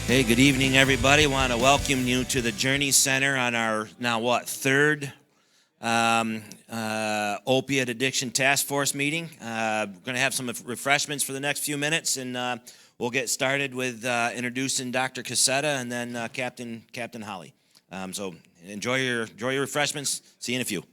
Hey, good evening, everybody. I want to welcome you to the Journey Center on our third opiate addiction task force meeting. We're going to have some refreshments for the next few minutes, and we'll get started with introducing Dr. Cassetta and then Captain Holly. So enjoy your refreshments. See you in a few.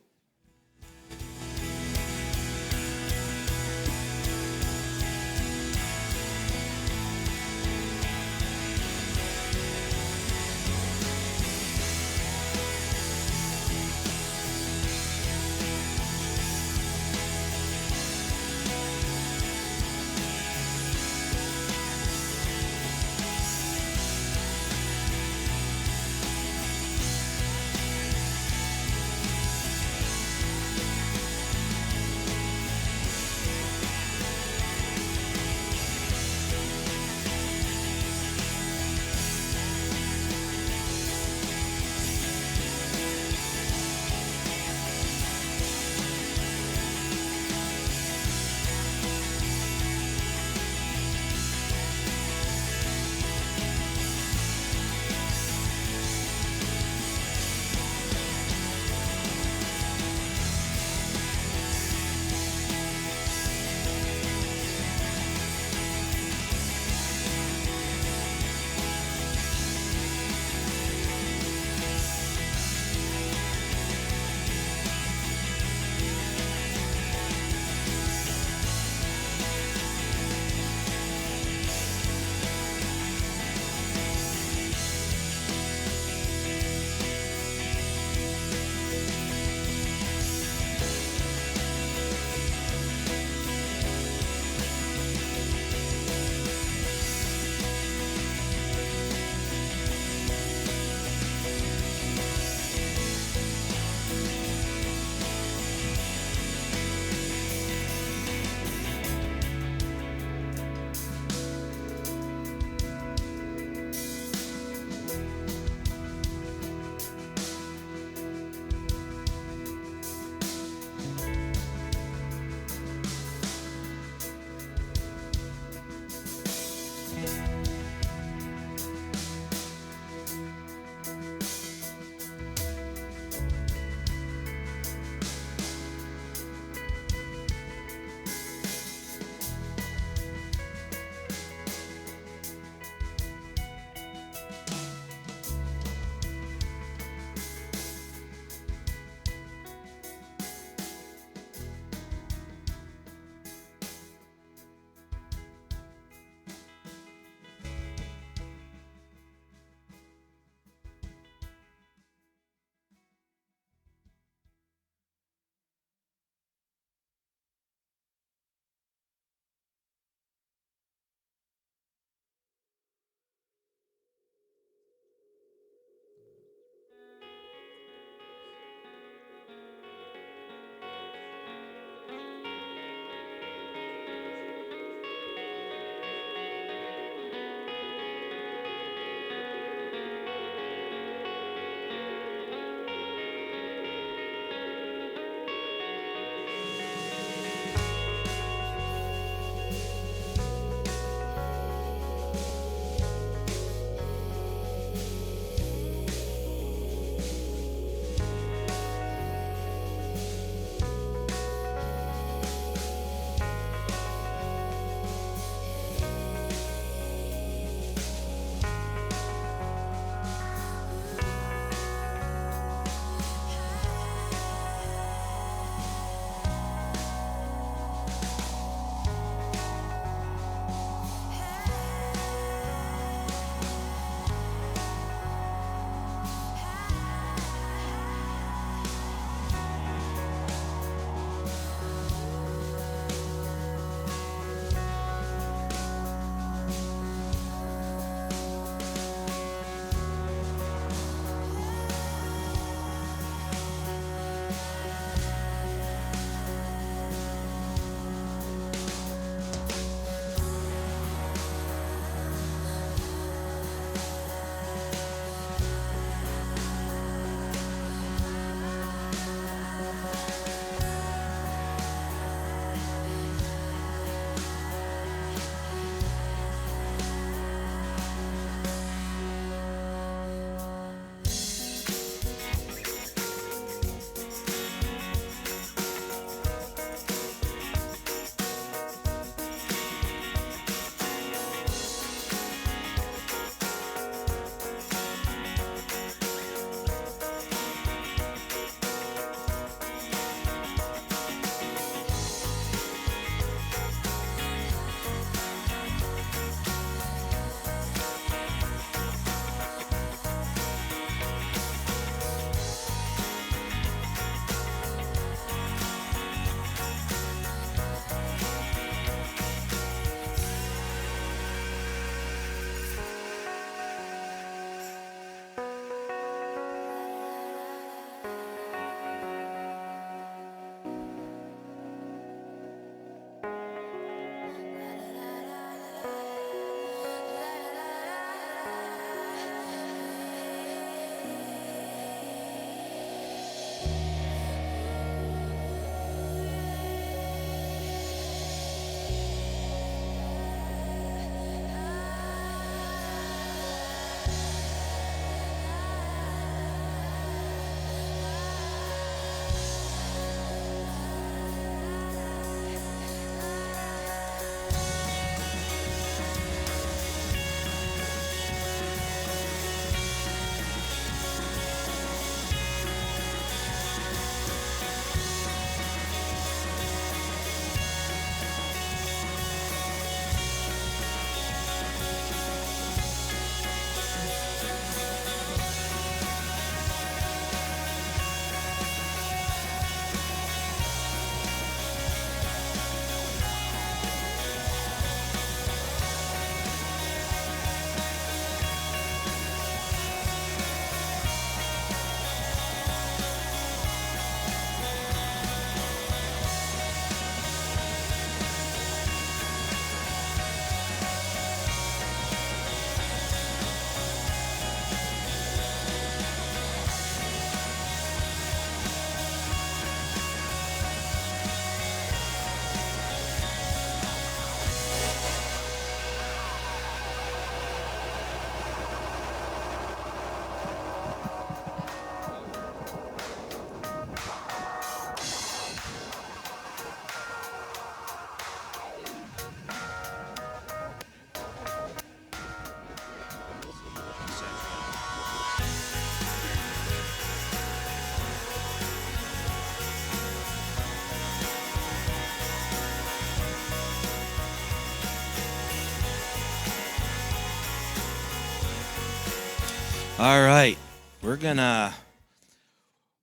All right, we're gonna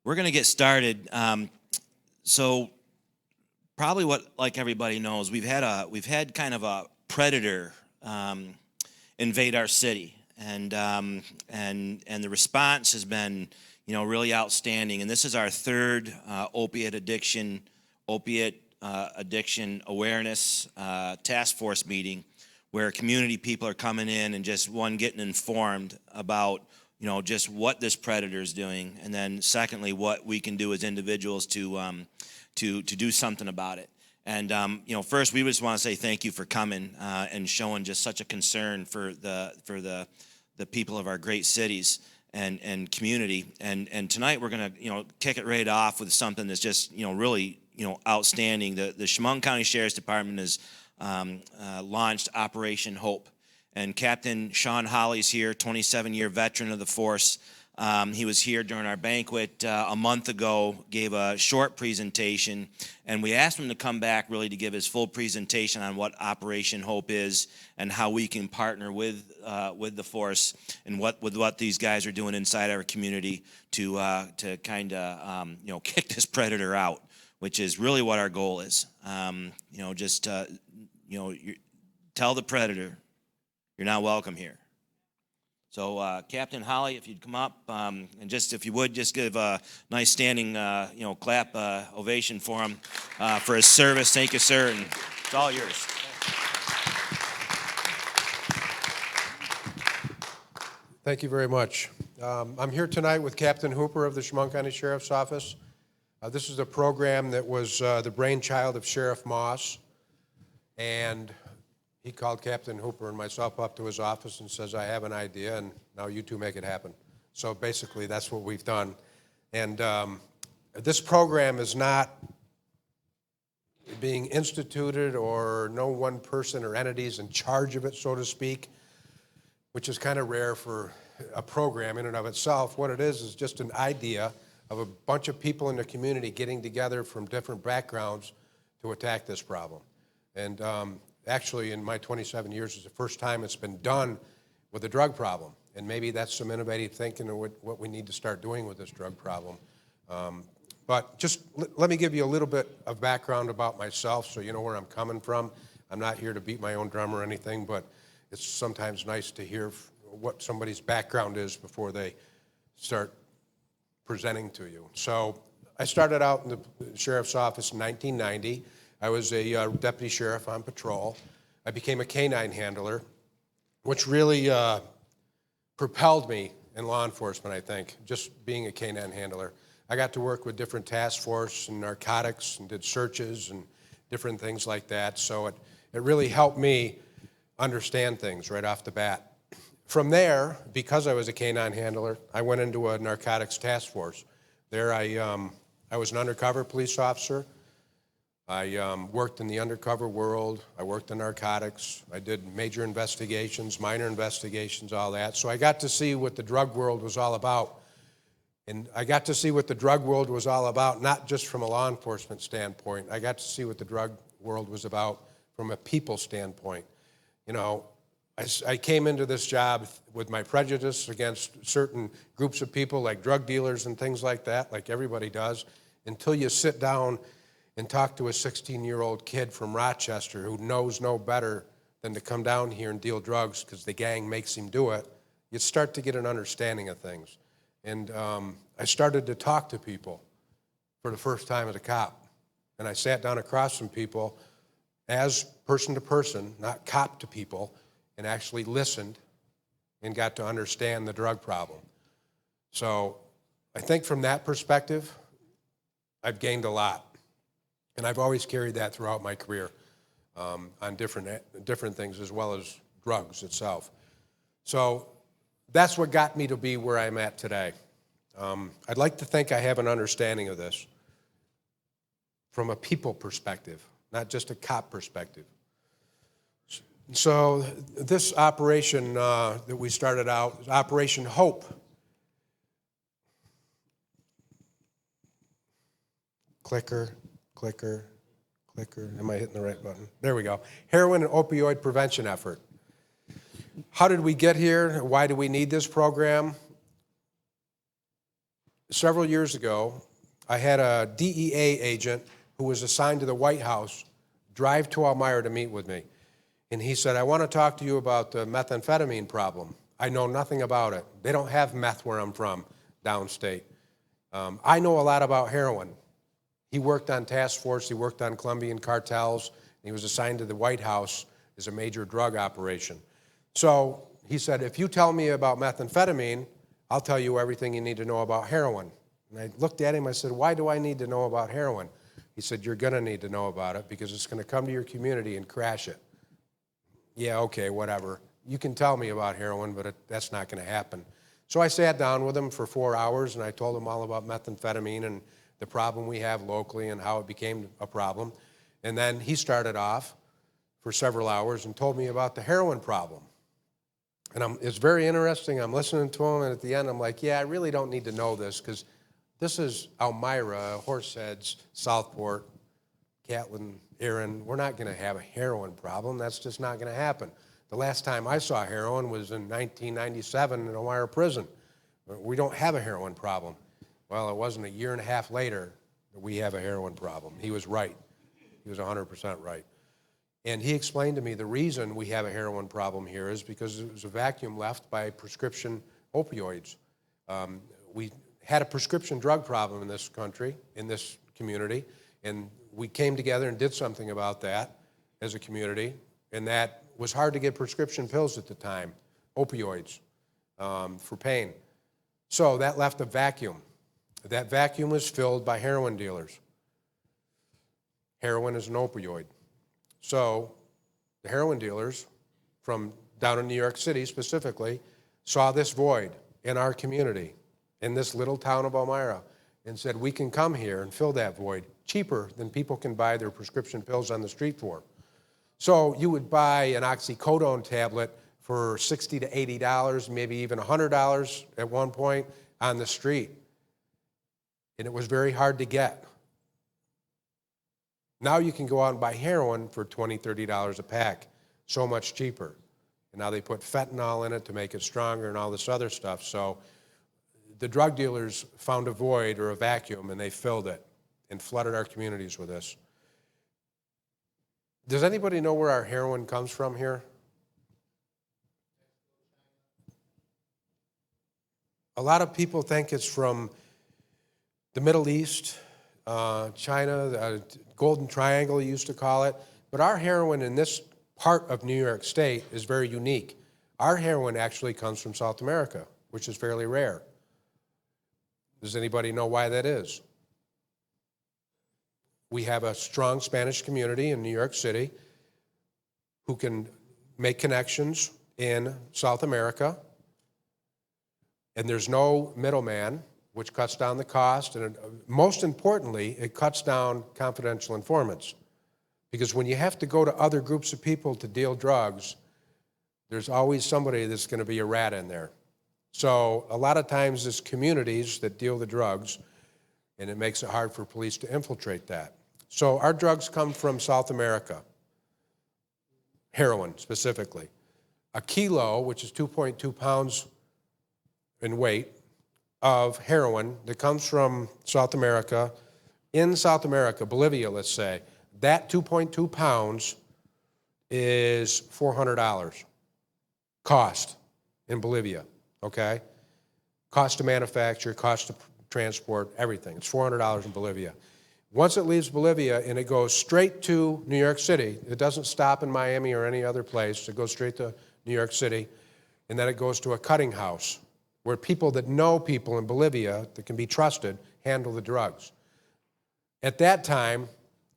get started. So probably what, like everybody knows, we've had kind of a predator invade our city, and the response has been, really outstanding. And this is our third opiate addiction awareness task force meeting, where community people are coming in and just getting informed about just what this predator is doing, and then secondly what we can do as individuals to do something about it. And first we just want to say thank you for coming and showing just such a concern for the people of our great cities and community. And tonight we're gonna kick it right off with something that's just really outstanding. The Chemung County Sheriff's Department has launched Operation Hope. And Captain Sean Holly's here, 27-year veteran of the force. He was here during our banquet a month ago, gave a short presentation, and we asked him to come back really to give his full presentation on what Operation Hope is and how we can partner with the force and what these guys are doing inside our community to kind of kick this predator out, which is really what our goal is. Tell the predator you're not welcome here. So Captain Holly, if you'd come up, and just if you would just give a nice standing clap ovation for him for his service. Thank you, sir, and it's all yours. Thank you very much. I'm here tonight with Captain Hooper of the Chemung County Sheriff's Office. This is a program that was the brainchild of Sheriff Moss, and he called Captain Hooper and myself up to his office and says, I have an idea, and now you two make it happen. So basically, that's what we've done. And this program is not being instituted, or no one person or entity is in charge of it, so to speak, which is kind of rare for a program in and of itself. What it is just an idea of a bunch of people in the community getting together from different backgrounds to attack this problem. And actually, in my 27 years, it's the first time it's been done with a drug problem. And maybe that's some innovative thinking of what we need to start doing with this drug problem. But just let me give you a little bit of background about myself so you know where I'm coming from. I'm not here to beat my own drum or anything, but it's sometimes nice to hear what somebody's background is before they start presenting to you. So I started out in the sheriff's office in 1990. I was a deputy sheriff on patrol. I became a canine handler, which really propelled me in law enforcement, I think, just being a canine handler. I got to work with different task force and narcotics and did searches and different things like that. So it really helped me understand things right off the bat. From there, because I was a canine handler, I went into a narcotics task force. There I was an undercover police officer. I worked in the undercover world. I worked in narcotics. I did major investigations, minor investigations, all that. So I got to see what the drug world was all about. And I got to see what the drug world was all about, not just from a law enforcement standpoint. I got to see what the drug world was about from a people standpoint. I came into this job with my prejudice against certain groups of people like drug dealers and things like that, like everybody does, until you sit down and talk to a 16-year-old kid from Rochester who knows no better than to come down here and deal drugs because the gang makes him do it. You start to get an understanding of things. And I started to talk to people for the first time as a cop. And I sat down across from people as person to person, not cop to people, and actually listened and got to understand the drug problem. So I think from that perspective, I've gained a lot. And I've always carried that throughout my career on different things as well as drugs itself. So that's what got me to be where I'm at today. I'd like to think I have an understanding of this from a people perspective, not just a cop perspective. So this operation that we started out is Operation Hope. Clicker. Am I hitting the right button? There we go. Heroin and opioid prevention effort. How did we get here? Why do we need this program? several years ago, I had a DEA agent who was assigned to the White House drive to Elmira to meet with me. And he said, I want to talk to you about the methamphetamine problem. I know nothing about it. They don't have meth where I'm from, downstate. I know a lot about heroin. He worked on task force, he worked on Colombian cartels, and he was assigned to the White House as a major drug operation. So he said, if you tell me about methamphetamine, I'll tell you everything you need to know about heroin. And I looked at him, I said, why do I need to know about heroin? He said, you're gonna need to know about it because it's gonna come to your community and crash it. Yeah, okay, whatever. You can tell me about heroin, but that's not gonna happen. So I sat down with him for 4 hours and I told him all about methamphetamine and the problem we have locally and how it became a problem. And then he started off for several hours and told me about the heroin problem. And it's very interesting. I'm listening to him, and at the end, I'm like, yeah, I really don't need to know this because this is Elmira, Horseheads, Southport, Catlin, Erin. We're not going to have a heroin problem. That's just not going to happen. The last time I saw heroin was in 1997 in Elmira Prison. We don't have a heroin problem. Well, it wasn't a year and a half later that we have a heroin problem. He was right. He was 100% right. And he explained to me the reason we have a heroin problem here is because there was a vacuum left by prescription opioids. We had a prescription drug problem in this country, in this community, and we came together and did something about that as a community, and that was hard to get prescription pills at the time, opioids, for pain. So that left a vacuum. That vacuum was filled by heroin dealers. Heroin is an opioid. So the heroin dealers from down in New York City specifically saw this void in our community, in this little town of Elmira, and said, we can come here and fill that void cheaper than people can buy their prescription pills on the street for. So you would buy an oxycodone tablet for $60 to $80, maybe even $100 at one point on the street. And it was very hard to get. Now you can go out and buy heroin for $20, $30 a pack, so much cheaper. And now they put fentanyl in it to make it stronger and all this other stuff. So the drug dealers found a void or a vacuum and they filled it and flooded our communities with this. Does anybody know where our heroin comes from here? A lot of people think it's from the Middle East, China, the Golden Triangle, you used to call it. But our heroin in this part of New York State is very unique. Our heroin actually comes from South America, which is fairly rare. Does anybody know why that is? We have a strong Spanish community in New York City who can make connections in South America, and there's no middleman, which cuts down the cost, and most importantly, it cuts down confidential informants. Because when you have to go to other groups of people to deal drugs, there's always somebody that's going to be a rat in there. So a lot of times it's communities that deal the drugs, and it makes it hard for police to infiltrate that. So our drugs come from South America, heroin specifically. A kilo, which is 2.2 pounds in weight, of heroin that comes from South America, in South America, Bolivia, let's say, that 2.2 pounds is $400 cost in Bolivia, okay? Cost to manufacture, cost to transport, everything. It's $400 in Bolivia. Once it leaves Bolivia and it goes straight to New York City, it doesn't stop in Miami or any other place, it goes straight to New York City, and then it goes to a cutting house where people that know people in Bolivia that can be trusted handle the drugs. At that time,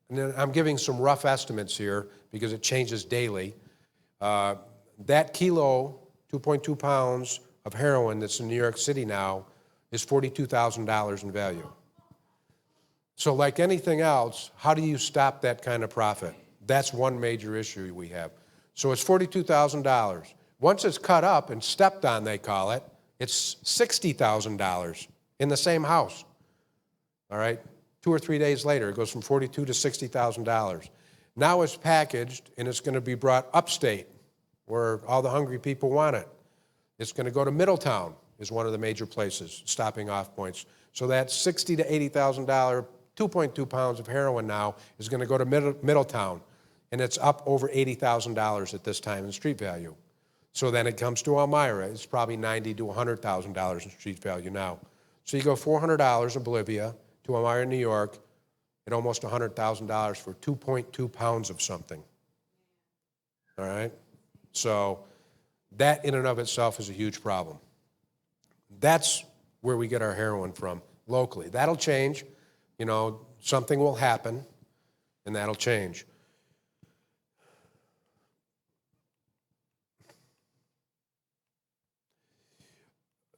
and I'm giving some rough estimates here because it changes daily, that kilo, 2.2 pounds of heroin that's in New York City now is $42,000 in value. So like anything else, how do you stop that kind of profit? That's one major issue we have. So it's $42,000. Once it's cut up and stepped on, they call it, it's $60,000 in the same house, all right? 2 or 3 days later, it goes from $42,000 to $60,000. Now it's packaged, and it's going to be brought upstate, where all the hungry people want it. It's going to go to Middletown, is one of the major places, stopping off points. So that $60,000 to $80,000, 2.2 pounds of heroin now is going to go to Middletown, and it's up over $80,000 at this time in street value. So then it comes to Elmira. It's probably $90,000 to $100,000 in street value now. So you go $400 in Bolivia to Elmira, New York, at almost $100,000 for 2.2 pounds of something. All right? So that in and of itself is a huge problem. That's where we get our heroin from locally. That'll change. You know, something will happen, and that'll change.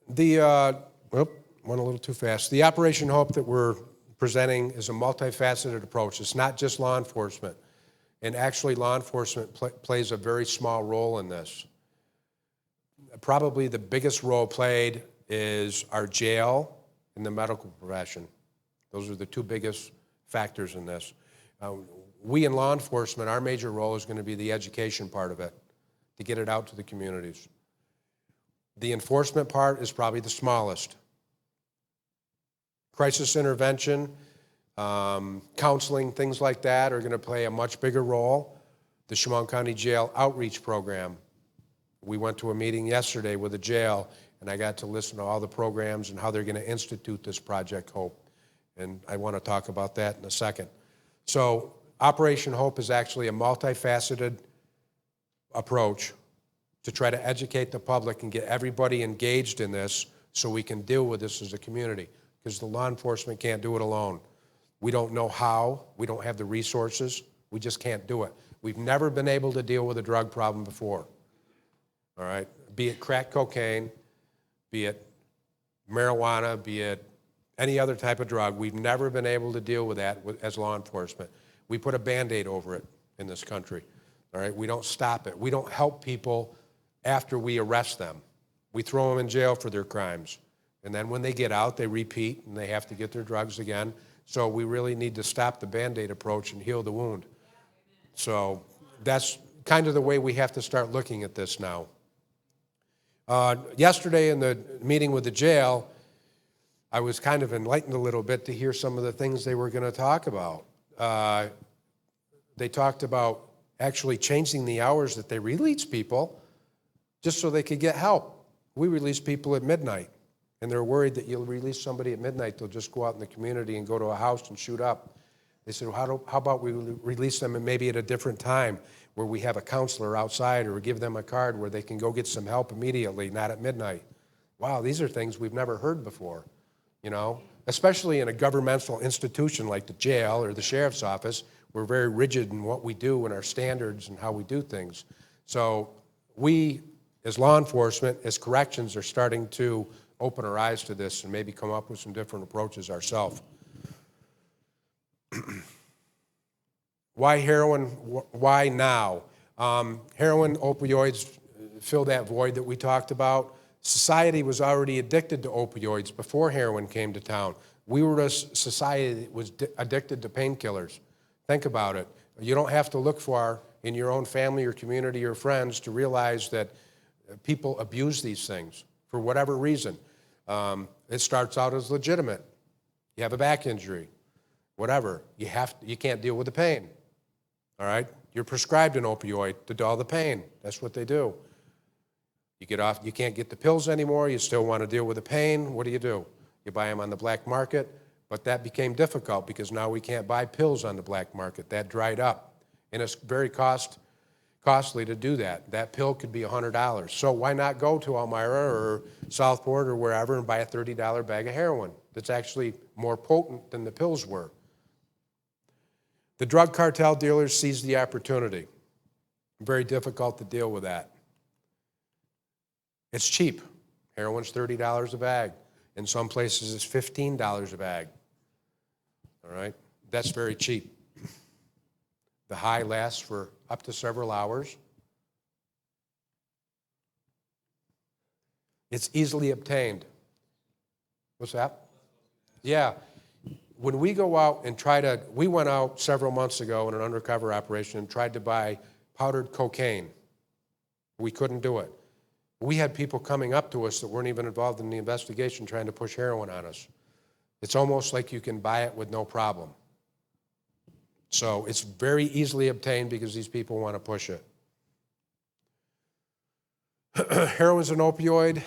Went a little too fast. The Operation Hope that we're presenting is a multifaceted approach. It's not just law enforcement. And actually, law enforcement plays a very small role in this. Probably the biggest role played is our jail and the medical profession. Those are the two biggest factors in this. We in law enforcement, our major role is going to be the education part of it, to get it out to the communities. The enforcement part is probably the smallest. Crisis intervention, counseling, things like that are going to play a much bigger role. The Chemung County Jail Outreach Program. We went to a meeting yesterday with the jail, and I got to listen to all the programs and how they're going to institute this Project Hope. And I want to talk about that in a second. So Operation Hope is actually a multifaceted approach to try to educate the public and get everybody engaged in this so we can deal with this as a community, because the law enforcement can't do it alone. We don't know how. We don't have the resources. We just can't do it. We've never been able to deal with a drug problem before, all right? Be it crack cocaine, be it marijuana, be it any other type of drug. We've never been able to deal with that as law enforcement. We put a Band-Aid over it in this country, all right? We don't stop it. We don't help people after we arrest them. We throw them in jail for their crimes. And then when they get out, they repeat and they have to get their drugs again. So we really need to stop the Band-Aid approach and heal the wound. So that's kind of the way we have to start looking at this now. Yesterday in the meeting with the jail, I was kind of enlightened a little bit to hear some of the things they were going to talk about. They talked about actually changing the hours that they release people just so they could get help. We release people at midnight, and they're worried that you'll release somebody at midnight, they'll just go out in the community and go to a house and shoot up. They said, well, how about we release them and maybe at a different time where we have a counselor outside, or give them a card where they can go get some help immediately, not at midnight. Wow, these are things we've never heard before, you know? Especially in a governmental institution like the jail or the sheriff's office, we're very rigid in what we do and our standards and how we do things. So we, as law enforcement, as corrections, are starting to open our eyes to this and maybe come up with some different approaches ourselves. Why heroin? Why now? Heroin, opioids fill that void that we talked about. Society was already addicted to opioids before heroin came to town. We were a society that was addicted to painkillers. Think about it. You don't have to look far in your own family or community or friends to realize that people abuse these things for whatever reason. It starts out as legitimate. You have a back injury, whatever. You can't deal with the pain, all right? You're prescribed an opioid to dull the pain. That's what they do. You get off, you can't get the pills anymore, you still want to deal with the pain, what do? You buy them on the black market, but that became difficult because now we can't buy pills on the black market. That dried up, and it's very costly to do that. That pill could be $100. So why not go to Elmira or Southport or wherever and buy a $30 bag of heroin that's actually more potent than the pills were? The drug cartel dealers seized the opportunity. Very difficult to deal with that. It's cheap. Heroin's $30 a bag. In some places, it's $15 a bag. All right? That's very cheap. The high lasts for up to several hours. It's easily obtained. What's that? Yeah. When we go out and we went out several months ago in an undercover operation and tried to buy powdered cocaine. We couldn't do it. We had people coming up to us that weren't even involved in the investigation trying to push heroin on us. It's almost like you can buy it with no problem. So it's very easily obtained because these people want to push it. Heroin's an opioid.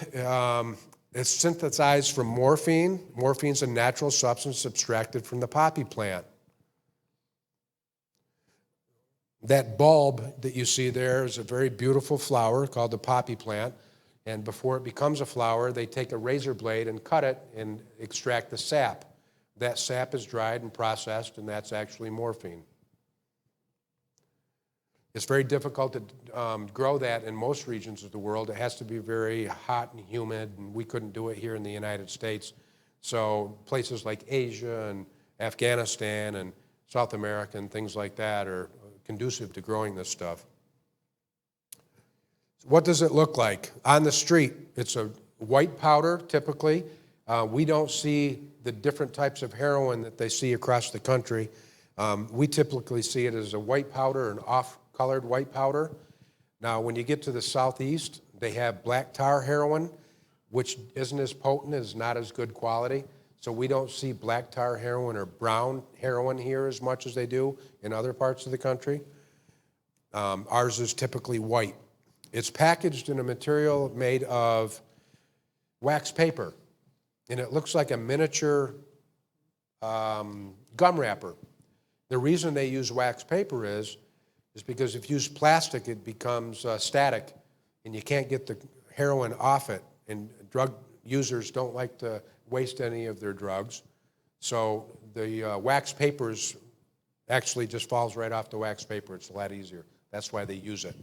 It's synthesized from morphine. Morphine's a natural substance extracted from the poppy plant. That bulb that you see there is a very beautiful flower called the poppy plant. And before it becomes a flower, they take a razor blade and cut it and extract the sap. That sap is dried and processed, and that's actually morphine. It's very difficult to grow that in most regions of the world. It has to be very hot and humid, and we couldn't do it here in the United States. So places like Asia and Afghanistan and South America and things like that are conducive to growing this stuff. What does it look like? On the street, it's a white powder, typically. We don't see the different types of heroin that they see across the country. We typically see it as a white powder, an off-colored white powder. Now, when you get to the southeast, they have black tar heroin, which isn't as potent, is not as good quality. So we don't see black tar heroin or brown heroin here as much as they do in other parts of the country. Ours is typically white. It's packaged in a material made of wax paper, and it looks like a miniature gum wrapper. The reason they use wax paper is because if you use plastic, it becomes static, and you can't get the heroin off it, and drug users don't like to waste any of their drugs. So the wax papers actually just falls right off the wax paper. It's a lot easier. That's why they use it.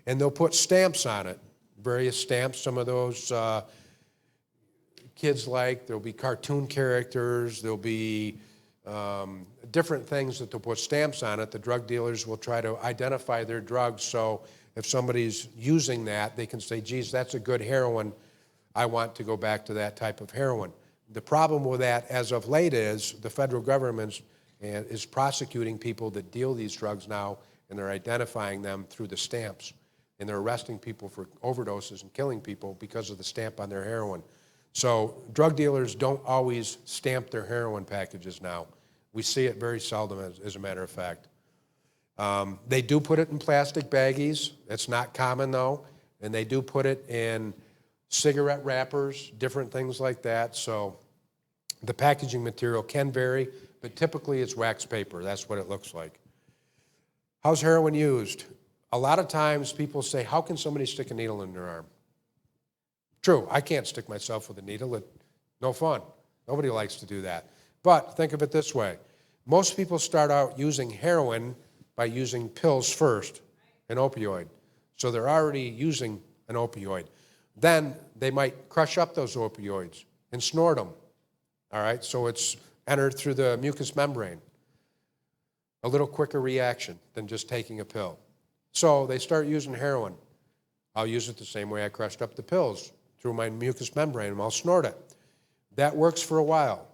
And they'll put stamps on it, various stamps. Some of those kids like. There'll be cartoon characters. There'll be different things that they'll put stamps on it. The drug dealers will try to identify their drugs, so if somebody's using that, they can say, geez, that's a good heroin. I want to go back to that type of heroin. The problem with that as of late is the federal government is prosecuting people that deal these drugs now, and they're identifying them through the stamps. And they're arresting people for overdoses and killing people because of the stamp on their heroin. So drug dealers don't always stamp their heroin packages now. We see it very seldom, as a matter of fact. They do put it in plastic baggies. It's not common, though. And they do put it in cigarette wrappers, different things like that. So the packaging material can vary, but typically it's wax paper. That's what it looks like. How's heroin used? A lot of times people say, how can somebody stick a needle in their arm? True, I can't stick myself with a needle. It's no fun. Nobody likes to do that. But think of it this way. Most people start out using heroin by using pills first, an opioid. So they're already using an opioid. Then they might crush up those opioids and snort them. All right, so it's entered through the mucous membrane. A little quicker reaction than just taking a pill. So they start using heroin. I'll use it the same way I crushed up the pills, through my mucous membrane, and I'll snort it. That works for a while,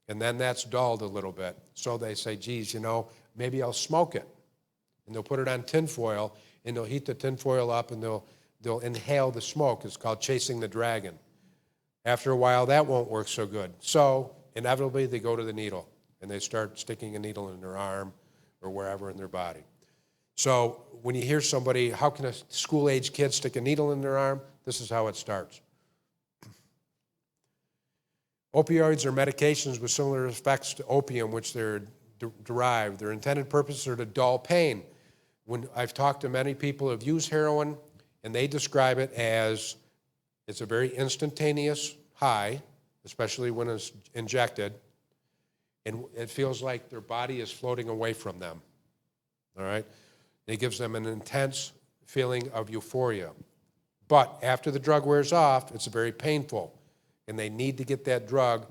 and then that's dulled a little bit. So they say, geez, you know, maybe I'll smoke it. And they'll put it on tinfoil, and they'll heat the tinfoil up, and they'll inhale the smoke. It's called chasing the dragon. After a while, that won't work so good. So inevitably, they go to the needle, and they start sticking a needle in their arm or wherever in their body. So when you hear somebody, how can a school-age kid stick a needle in their arm? This is how it starts. Opioids are medications with similar effects to opium, which they're derived. Their intended purpose are to dull pain. When I've talked to many people who have used heroin, and they describe it as it's a very instantaneous high, especially when it's injected, and it feels like their body is floating away from them, all right? It gives them an intense feeling of euphoria. But after the drug wears off, it's very painful, and they need to get that drug.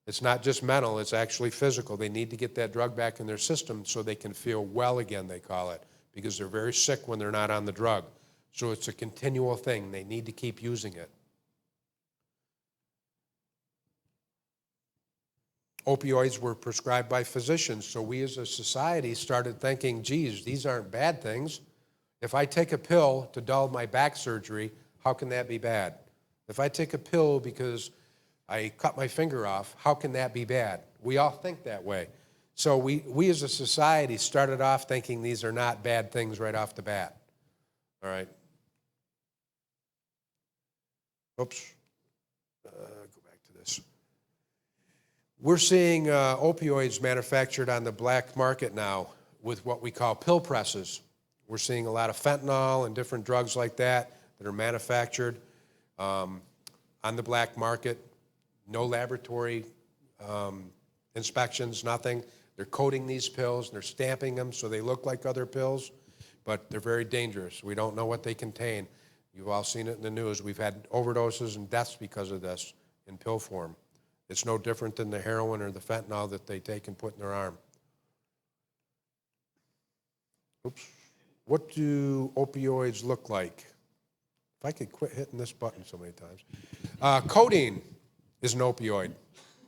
It's not just mental, it's actually physical. They need to get that drug back in their system so they can feel well again, they call it, because they're very sick when they're not on the drug. So it's a continual thing. They need to keep using it. Opioids were prescribed by physicians, so we as a society started thinking, geez, these aren't bad things. If I take a pill to dull my back surgery, how can that be bad? If I take a pill because I cut my finger off. How can that be bad? We all think that way. So we as a society started off thinking these are not bad things right off the bat. All right. Oops. Go back to this. We're seeing opioids manufactured on the black market now with what we call pill presses. We're seeing a lot of fentanyl and different drugs like that that are manufactured on the black market. No laboratory inspections, nothing. They're coating these pills, and they're stamping them so they look like other pills, but they're very dangerous. We don't know what they contain. You've all seen it in the news. We've had overdoses and deaths because of this in pill form. It's no different than the heroin or the fentanyl that they take and put in their arm. Oops. What do opioids look like? If I could quit hitting this button so many times. Codeine is an opioid.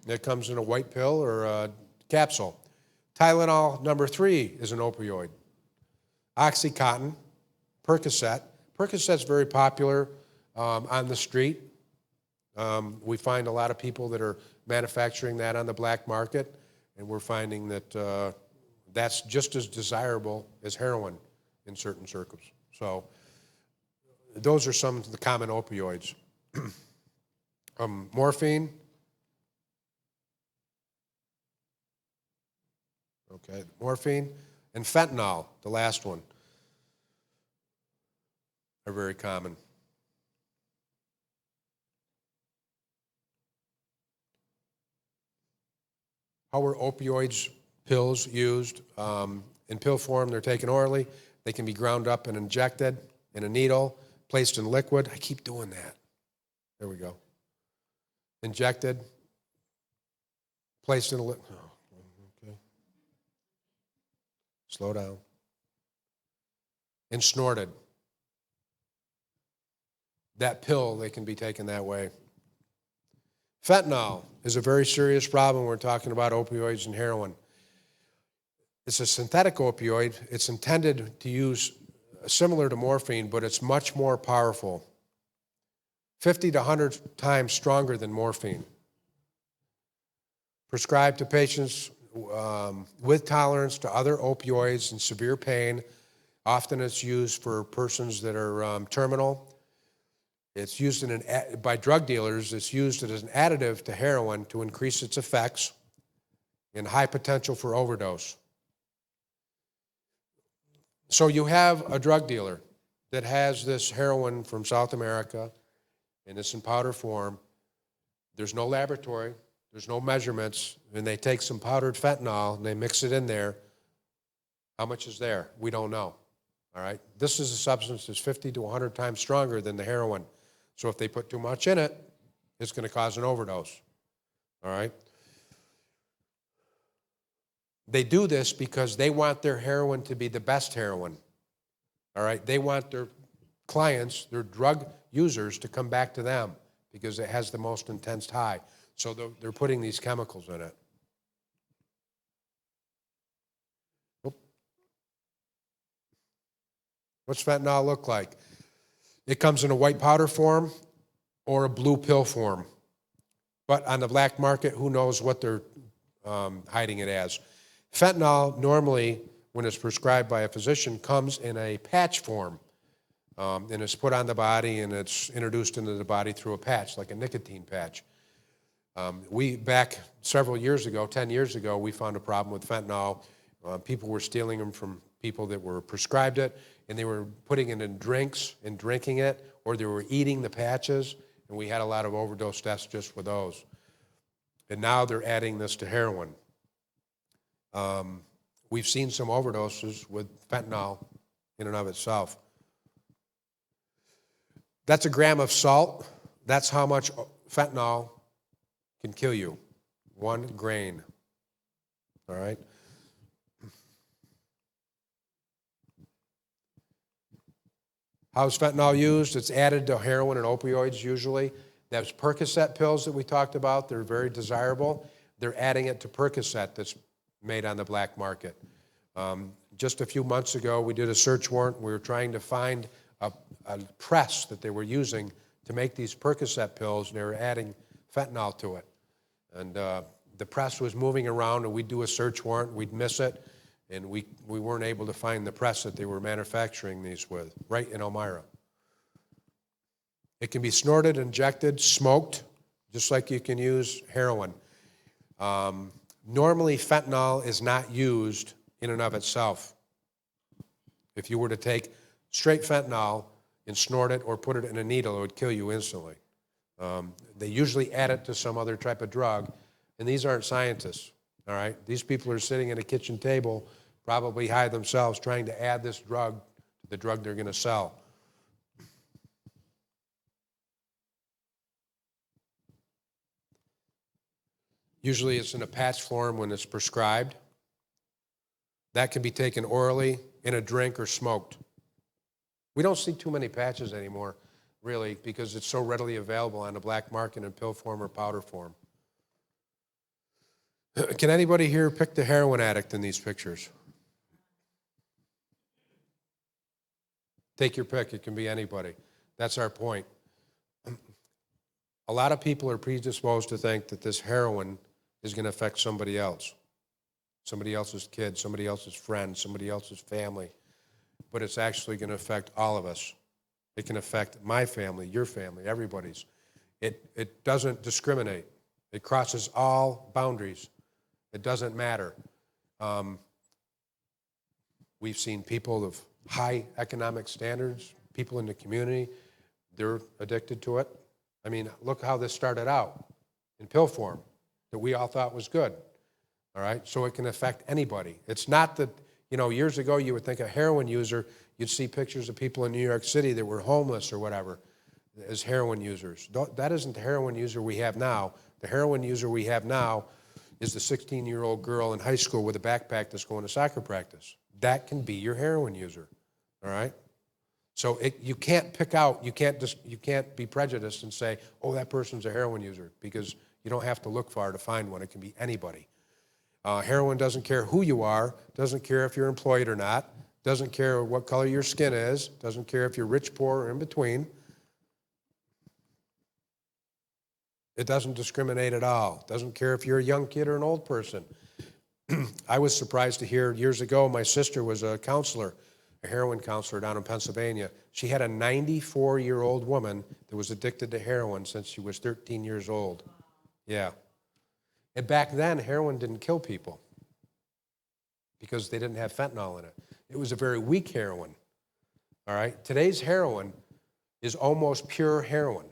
It comes in a white pill or a capsule. Tylenol number 3 is an opioid. Oxycontin, Percocet. Percocet's very popular on the street. We find a lot of people that are manufacturing that on the black market, and we're finding that that's just as desirable as heroin in certain circles. So those are some of the common opioids. Morphine. Okay, morphine and fentanyl, the last one, are very common. How are opioids pills used? In pill form, they're taken orally. They can be ground up and injected in a needle, placed in liquid. I keep doing that. There we go. Injected, placed in a liquid. Oh, okay. Slow down. And snorted. That pill, they can be taken that way. Fentanyl is a very serious problem when we're talking about opioids and heroin. It's a synthetic opioid. It's intended to use similar to morphine, but it's much more powerful. 50 to 100 times stronger than morphine. Prescribed to patients with tolerance to other opioids and severe pain. Often it's used for persons that are terminal. It's used by drug dealers. It's used as an additive to heroin to increase its effects and high potential for overdose. So you have a drug dealer that has this heroin from South America, and it's in powder form. There's no laboratory, there's no measurements, and they take some powdered fentanyl and they mix it in there. How much is there? We don't know. All right? This is a substance that's 50 to 100 times stronger than the heroin. So if they put too much in it, it's going to cause an overdose. All right? They do this because they want their heroin to be the best heroin. All right? They want their clients, their drug users, to come back to them because it has the most intense high. So they're putting these chemicals in it. What's fentanyl look like? It comes in a white powder form or a blue pill form. But on the black market, who knows what they're hiding it as. Fentanyl, normally, when it's prescribed by a physician, comes in a patch form. And it's put on the body, and it's introduced into the body through a patch, like a nicotine patch. Back several years ago, 10 years ago, we found a problem with fentanyl. People were stealing them from people that were prescribed it, and they were putting it in drinks and drinking it, or they were eating the patches, and we had a lot of overdose deaths just with those. And now they're adding this to heroin. We've seen some overdoses with fentanyl in and of itself. That's a gram of salt. That's how much fentanyl can kill you. 1 grain. All right? How's fentanyl used? It's added to heroin and opioids usually. Those Percocet pills that we talked about, they're very desirable. They're adding it to Percocet that's made on the black market. Just a few months ago, we did a search warrant. We were trying to find a press that they were using to make these Percocet pills, and they were adding fentanyl to it. And the press was moving around, and we'd do a search warrant, we'd miss it, and we weren't able to find the press that they were manufacturing these with, right in Elmira. It can be snorted, injected, smoked, just like you can use heroin. Normally, fentanyl is not used in and of itself. If you were to take straight fentanyl and snort it or put it in a needle, it would kill you instantly. They usually add it to some other type of drug, and these aren't scientists, all right? These people are sitting at a kitchen table, probably high themselves, trying to add this drug to the drug they're going to sell. Usually it's in a patch form when it's prescribed. That can be taken orally, in a drink, or smoked. We don't see too many patches anymore, really, because it's so readily available on the black market in pill form or powder form. Can anybody here pick the heroin addict in these pictures? Take your pick. It can be anybody. That's our point. A lot of people are predisposed to think that this heroin is going to affect somebody else, somebody else's kid, somebody else's friend, somebody else's family. But it's actually going to affect all of us. It can affect my family, your family, everybody's. It doesn't discriminate. It crosses all boundaries. It doesn't matter. We've seen people of high economic standards, people in the community, they're addicted to it. I mean, look how this started out in pill form that we all thought was good, all right? So it can affect anybody. It's not that, you know, years ago you would think a heroin user, you'd see pictures of people in New York City that were homeless or whatever as heroin users. That isn't the heroin user we have now. The heroin user we have now is the 16-year-old girl in high school with a backpack that's going to soccer practice. That can be your heroin user, all right? So you can't pick out, you can't be prejudiced and say, oh, that person's a heroin user, because you don't have to look far to find one. It can be anybody. Heroin doesn't care who you are, doesn't care if you're employed or not, doesn't care what color your skin is, doesn't care if you're rich, poor, or in between. It doesn't discriminate at all. Doesn't care if you're a young kid or an old person. I was surprised to hear years ago, my sister was a counselor, a heroin counselor down in Pennsylvania. She had a 94-year-old woman that was addicted to heroin since she was 13 years old. Yeah. And back then, heroin didn't kill people because they didn't have fentanyl in it. It was a very weak heroin, all right? Today's heroin is almost pure heroin.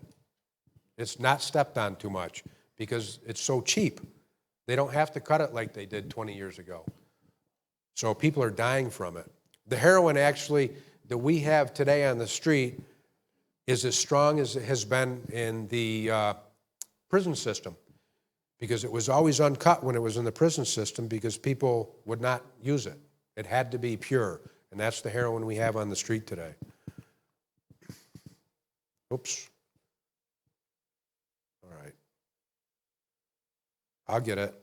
It's not stepped on too much because it's so cheap. They don't have to cut it like they did 20 years ago. So people are dying from it. The heroin actually that we have today on the street is as strong as it has been in the prison system, because it was always uncut when it was in the prison system because people would not use it. It had to be pure, and that's the heroin we have on the street today. Oops. All right. I'll get it.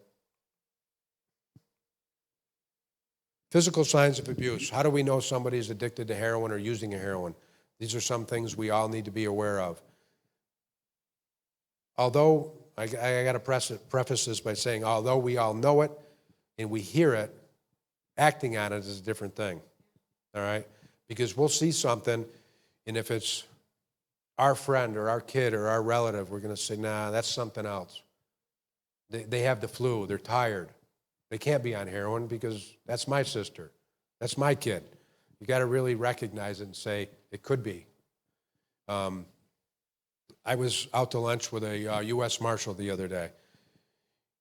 Physical signs of abuse. How do we know somebody's addicted to heroin or using a heroin? These are some things we all need to be aware of. Although, I got to preface this by saying, although we all know it and we hear it, acting on it is a different thing, all right? Because we'll see something, and if it's our friend or our kid or our relative, we're going to say, nah, that's something else. They have the flu, they're tired. They can't be on heroin because that's my sister, that's my kid. You got to really recognize it and say, it could be. I was out to lunch with a U.S. Marshal the other day,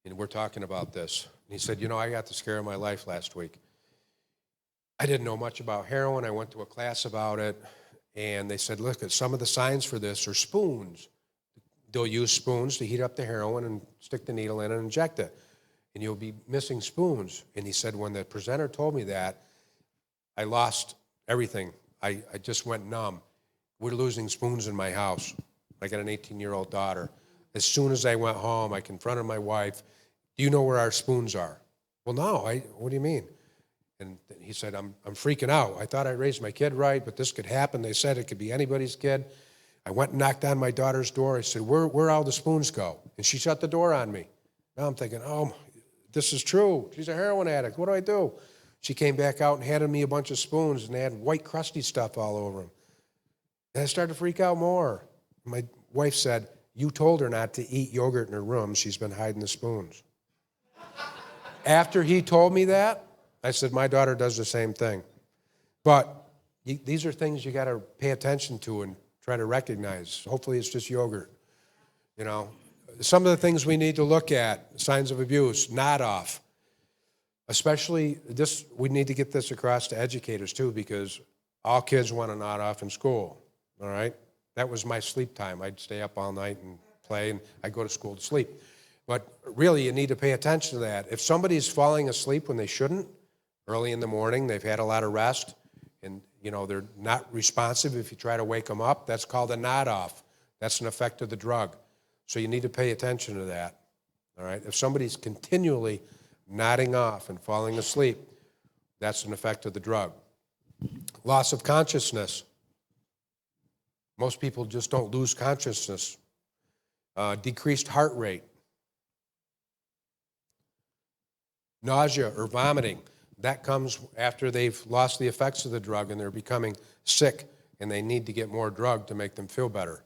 and we're talking about this. And he said, you know, I got the scare of my life last week. I didn't know much about heroin. I went to a class about it, and they said, look, some of the signs for this are spoons. They'll use spoons to heat up the heroin and stick the needle in and inject it, and you'll be missing spoons. And he said, when the presenter told me that, I lost everything. I just went numb. We're losing spoons in my house. I got an 18-year-old daughter. As soon as I went home, I confronted my wife. Do you know where our spoons are? Well, no. What do you mean? And he said, I'm freaking out. I thought I raised my kid right, but this could happen. They said it could be anybody's kid. I went and knocked on my daughter's door. I said, where all the spoons go? And she shut the door on me. Now I'm thinking, oh, this is true. She's a heroin addict. What do I do? She came back out and handed me a bunch of spoons, and they had white crusty stuff all over them. And I started to freak out more. My wife said, you told her not to eat yogurt in her room. She's been hiding the spoons. After he told me that, I said, my daughter does the same thing. But these are things you got to pay attention to and try to recognize. Hopefully it's just yogurt. You know, some of the things we need to look at, signs of abuse, nod off. Especially this, we need to get this across to educators too, because all kids want to nod off in school, all right? That was my sleep time. I'd stay up all night and play, and I'd go to school to sleep. But really, you need to pay attention to that. If somebody's falling asleep when they shouldn't, early in the morning, they've had a lot of rest, and you know they're not responsive if you try to wake them up, that's called a nod off. That's an effect of the drug. So you need to pay attention to that, all right? If somebody's continually nodding off and falling asleep, that's an effect of the drug. Loss of consciousness. Most people just don't lose consciousness. Decreased heart rate. Nausea or vomiting. That comes after they've lost the effects of the drug and they're becoming sick and they need to get more drug to make them feel better.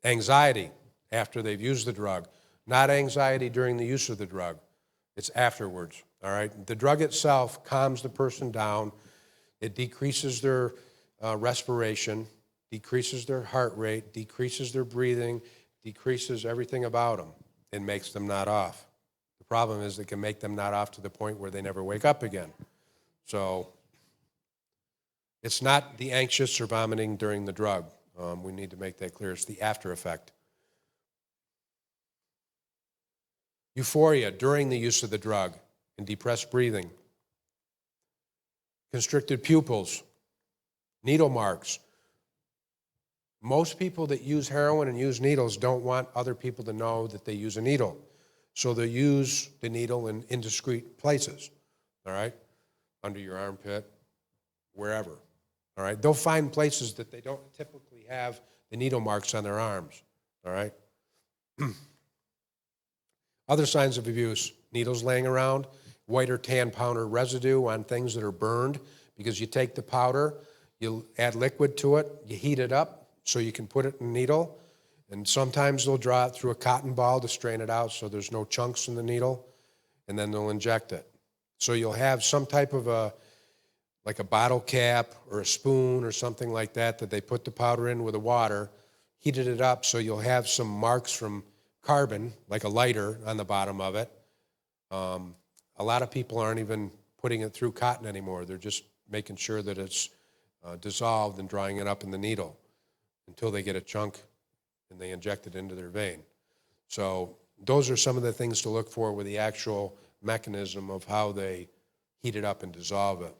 Anxiety after they've used the drug. Not anxiety during the use of the drug. It's afterwards, all right? The drug itself calms the person down. It decreases their respiration, decreases their heart rate, decreases their breathing, decreases everything about them, and makes them nod off. The problem is it can make them nod off to the point where they never wake up again. So it's not the anxious or vomiting during the drug. We need to make that clear. It's the after effect. Euphoria during the use of the drug and depressed breathing. Constricted pupils, needle marks. Most people that use heroin and use needles don't want other people to know that they use a needle. So they use the needle in indiscreet places, all right? Under your armpit, wherever, all right? They'll find places that they don't typically have the needle marks on their arms, all right? Other signs of abuse, needles laying around, white or tan powder residue on things that are burned, because you take the powder, you add liquid to it, you heat it up so you can put it in a needle, and sometimes they'll draw it through a cotton ball to strain it out so there's no chunks in the needle, and then they'll inject it. So you'll have some type of like a bottle cap or a spoon or something like that that they put the powder in with the water, heated it up so you'll have some marks from carbon, like a lighter on the bottom of it. A lot of people aren't even putting it through cotton anymore. They're just making sure that it's dissolved and drawing it up in the needle until they get a chunk and they inject it into their vein. So those are some of the things to look for with the actual mechanism of how they heat it up and dissolve it.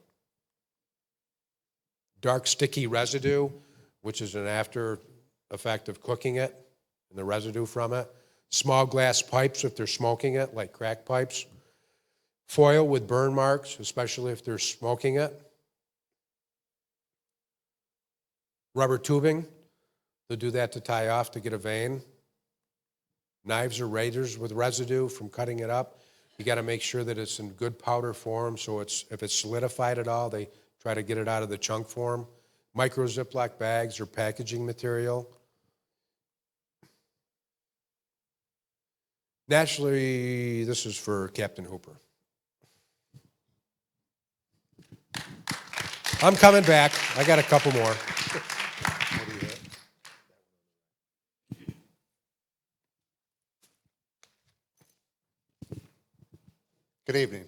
Dark sticky residue, which is an after effect of cooking it and the residue from it. Small glass pipes if they're smoking it, like crack pipes. Foil with burn marks, especially if they're smoking it. Rubber tubing, they'll do that to tie off to get a vein. Knives or razors with residue from cutting it up. You got to make sure that it's in good powder form, so if it's solidified at all, they try to get it out of the chunk form. Micro Ziploc bags or packaging material. Naturally, this is for Captain Hooper. I'm coming back. I got a couple more. Good evening.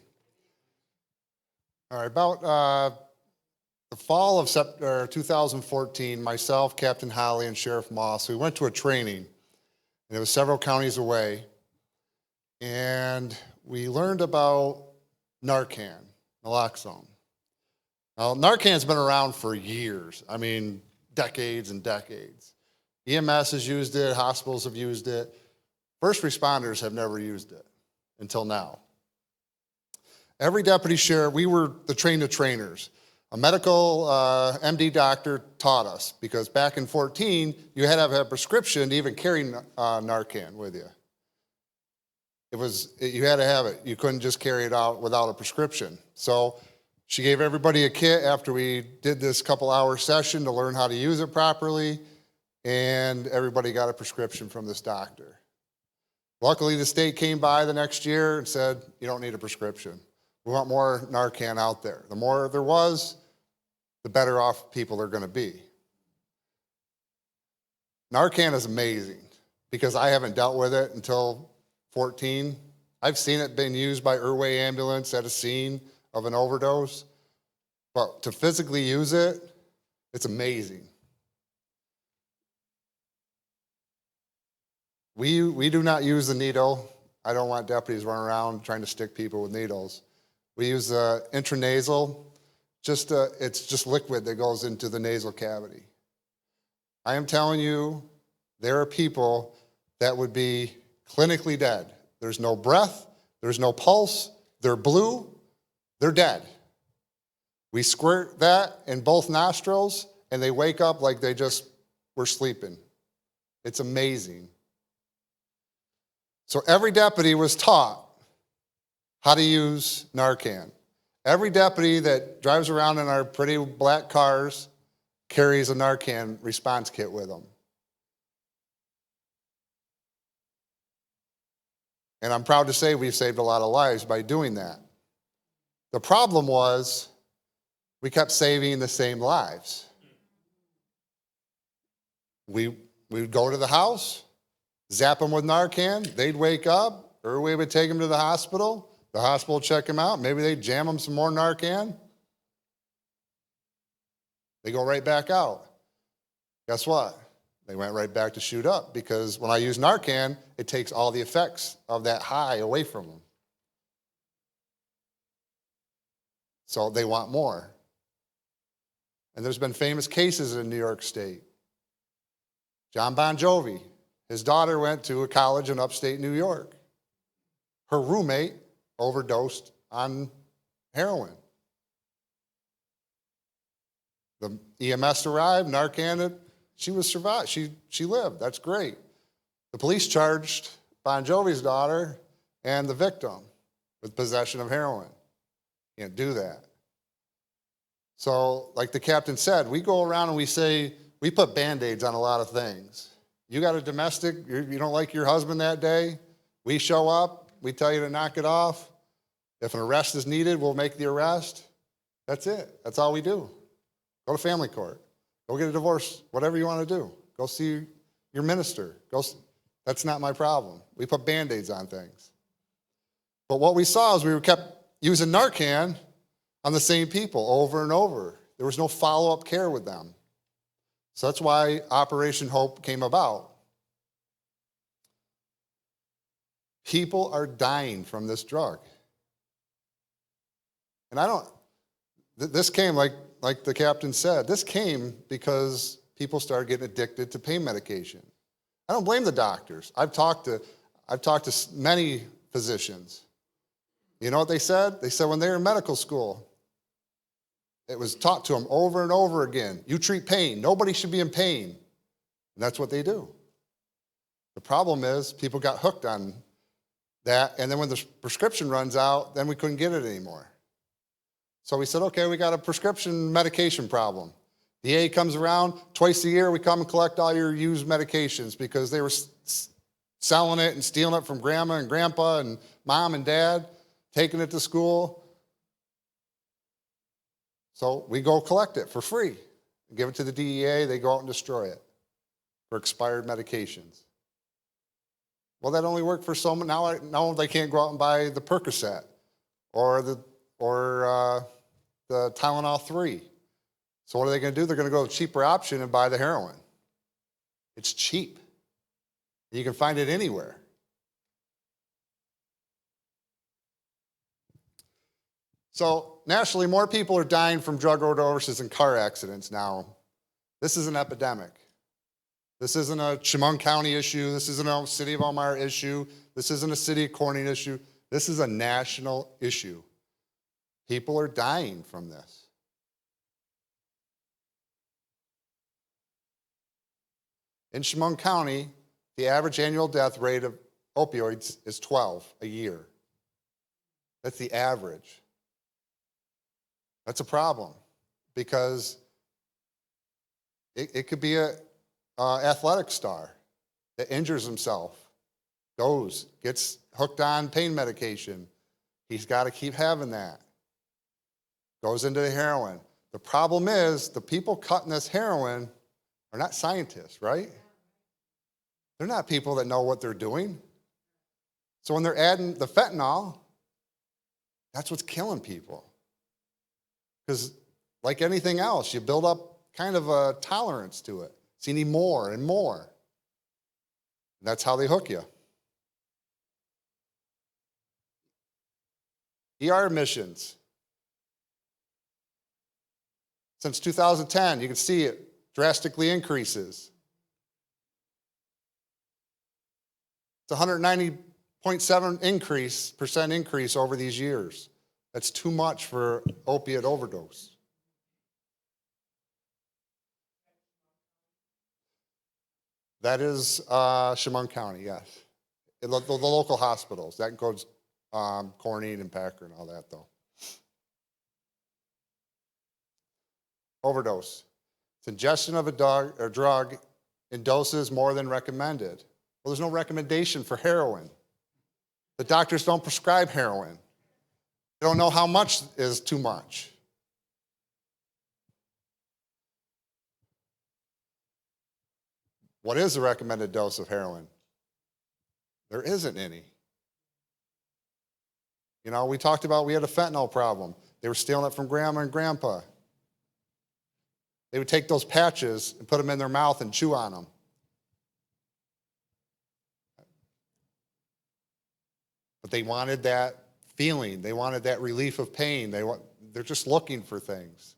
All right, about the fall of 2014, myself, Captain Holly, and Sheriff Moss, we went to a training, and it was several counties away, and we learned about Narcan, naloxone. Now, Narcan's been around for years. I mean, decades and decades. EMS has used it, hospitals have used it. First responders have never used it until now. Every deputy sheriff, we were the train-the-trainers. A medical MD doctor taught us, because back in 14, you had to have a prescription to even carry Narcan with you. You had to have it. You couldn't just carry it out without a prescription. So she gave everybody a kit after we did this couple-hour session to learn how to use it properly, and everybody got a prescription from this doctor. Luckily, the state came by the next year and said, you don't need a prescription. We want more Narcan out there. The more there was, the better off people are going to be. Narcan is amazing because I haven't dealt with it until 14. I've seen it being used by Irway ambulance at a scene of an overdose, but to physically use it, it's amazing. We do not use the needle. I don't want deputies running around trying to stick people with needles. We use intranasal. It's just liquid that goes into the nasal cavity. I am telling you, there are people that would be clinically dead. There's no breath, there's no pulse, they're blue, they're dead. We squirt that in both nostrils and they wake up like they just were sleeping. It's amazing. So every deputy was taught how to use Narcan. Every deputy that drives around in our pretty black cars carries a Narcan response kit with them. And I'm proud to say we've saved a lot of lives by doing that. The problem was we kept saving the same lives. We would go to the house, zap them with Narcan, they'd wake up, or we would take them to the hospital would check them out, maybe they'd jam them some more Narcan. They go right back out. Guess what? They went right back to shoot up, because when I use Narcan, it takes all the effects of that high away from them. So they want more. And there's been famous cases in New York State. John Bon Jovi, his daughter went to a college in upstate New York. Her roommate overdosed on heroin. The EMS arrived, Narcan, she was survived. She lived. That's great. The police charged Bon Jovi's daughter and the victim with possession of heroin. Can't do that. So, like the captain said, we go around and we say, we put Band-Aids on a lot of things. You got a domestic, you don't like your husband that day, we show up, we tell you to knock it off. If an arrest is needed, we'll make the arrest. That's it. That's all we do. Go to family court. Go get a divorce, whatever you want to do. Go see your minister. That's not my problem. We put Band-Aids on things. But what we saw is we kept using Narcan on the same people over and over. There was no follow-up care with them. So that's why Operation Hope came about. People are dying from this drug. And this came, like the captain said, this came because people started getting addicted to pain medication. I don't blame the doctors. I've talked to many physicians. You know what they said? They said when they were in medical school, it was taught to them over and over again, you treat pain. Nobody should be in pain. And that's what they do. The problem is people got hooked on that, and then when the prescription runs out, then we couldn't get it anymore. So we said, okay, we got a prescription medication problem. The A comes around, twice a year we come and collect all your used medications because they were selling it and stealing it from grandma and grandpa and mom and dad, taking it to school. So we go collect it for free, give it to the DEA, they go out and destroy it for expired medications. Well, that only worked for some. Now they can't go out and buy the Percocet or the Tylenol 3. So what are they going to do? They're going to go to a cheaper option and buy the heroin. It's cheap. You can find it anywhere. So nationally, more people are dying from drug overdoses and car accidents now. This is an epidemic. This isn't a Chemung County issue. This isn't a City of Elmira issue. This isn't a City of Corning issue. This is a national issue. People are dying from this. In Chemung County, the average annual death rate of opioids is 12 a year. That's the average. That's a problem because it could be a athletic star that injures himself, gets hooked on pain medication. He's got to keep having that. Goes into the heroin. The problem is the people cutting this heroin are not scientists, right? They're not people that know what they're doing. So when they're adding the fentanyl, that's what's killing people. Because like anything else, you build up kind of a tolerance to it. So you need more and more. And that's how they hook you. ER admissions. Since 2010, you can see it drastically increases. It's 190.7% increase over these years. That's too much for opiate overdose. That is Chemung County, yes. The local hospitals. That goes Corning and Packer and all that, though. Overdose. It's ingestion of a drug in doses more than recommended. Well, there's no recommendation for heroin. The doctors don't prescribe heroin. They don't know how much is too much. What is the recommended dose of heroin? There isn't any. You know, we talked about we had a fentanyl problem. They were stealing it from grandma and grandpa. They would take those patches and put them in their mouth and chew on them. But they wanted that feeling. They wanted that relief of pain. They're just looking for things.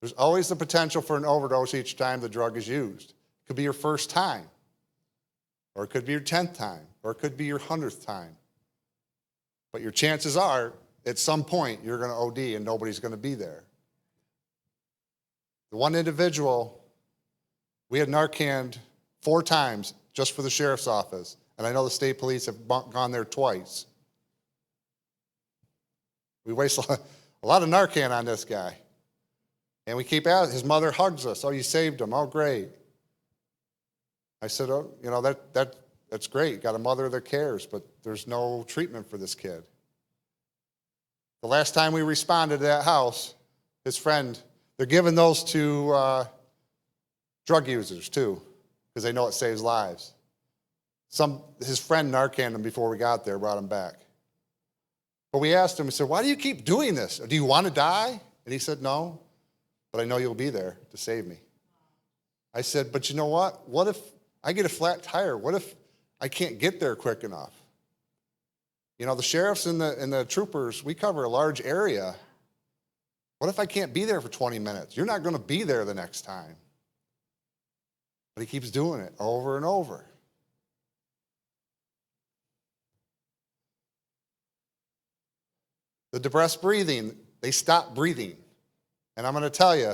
There's always the potential for an overdose each time the drug is used. It could be your first time, or it could be your 10th time, or it could be your 100th time. But your chances are, at some point, you're going to OD and nobody's going to be there. The one individual, we had Narcaned 4 times just for the sheriff's office, and I know the state police have gone there twice. We waste a lot of Narcan on this guy. And we keep asking, his mother hugs us, oh, you saved him, oh, great. I said, oh, you know, that's great, you got a mother that cares, but there's no treatment for this kid. The last time we responded to that house, his friend, they're giving those to drug users too, because they know it saves lives. His friend Narcaned him before we got there, brought him back. But we asked him, we said, why do you keep doing this? Do you want to die? And he said, no, but I know you'll be there to save me. I said, but you know what? What if I get a flat tire? What if I can't get there quick enough? You know, the sheriffs and the troopers, we cover a large area. What if I can't be there for 20 minutes? You're not going to be there the next time. But he keeps doing it over and over. The depressed breathing, they stop breathing. And I'm going to tell you,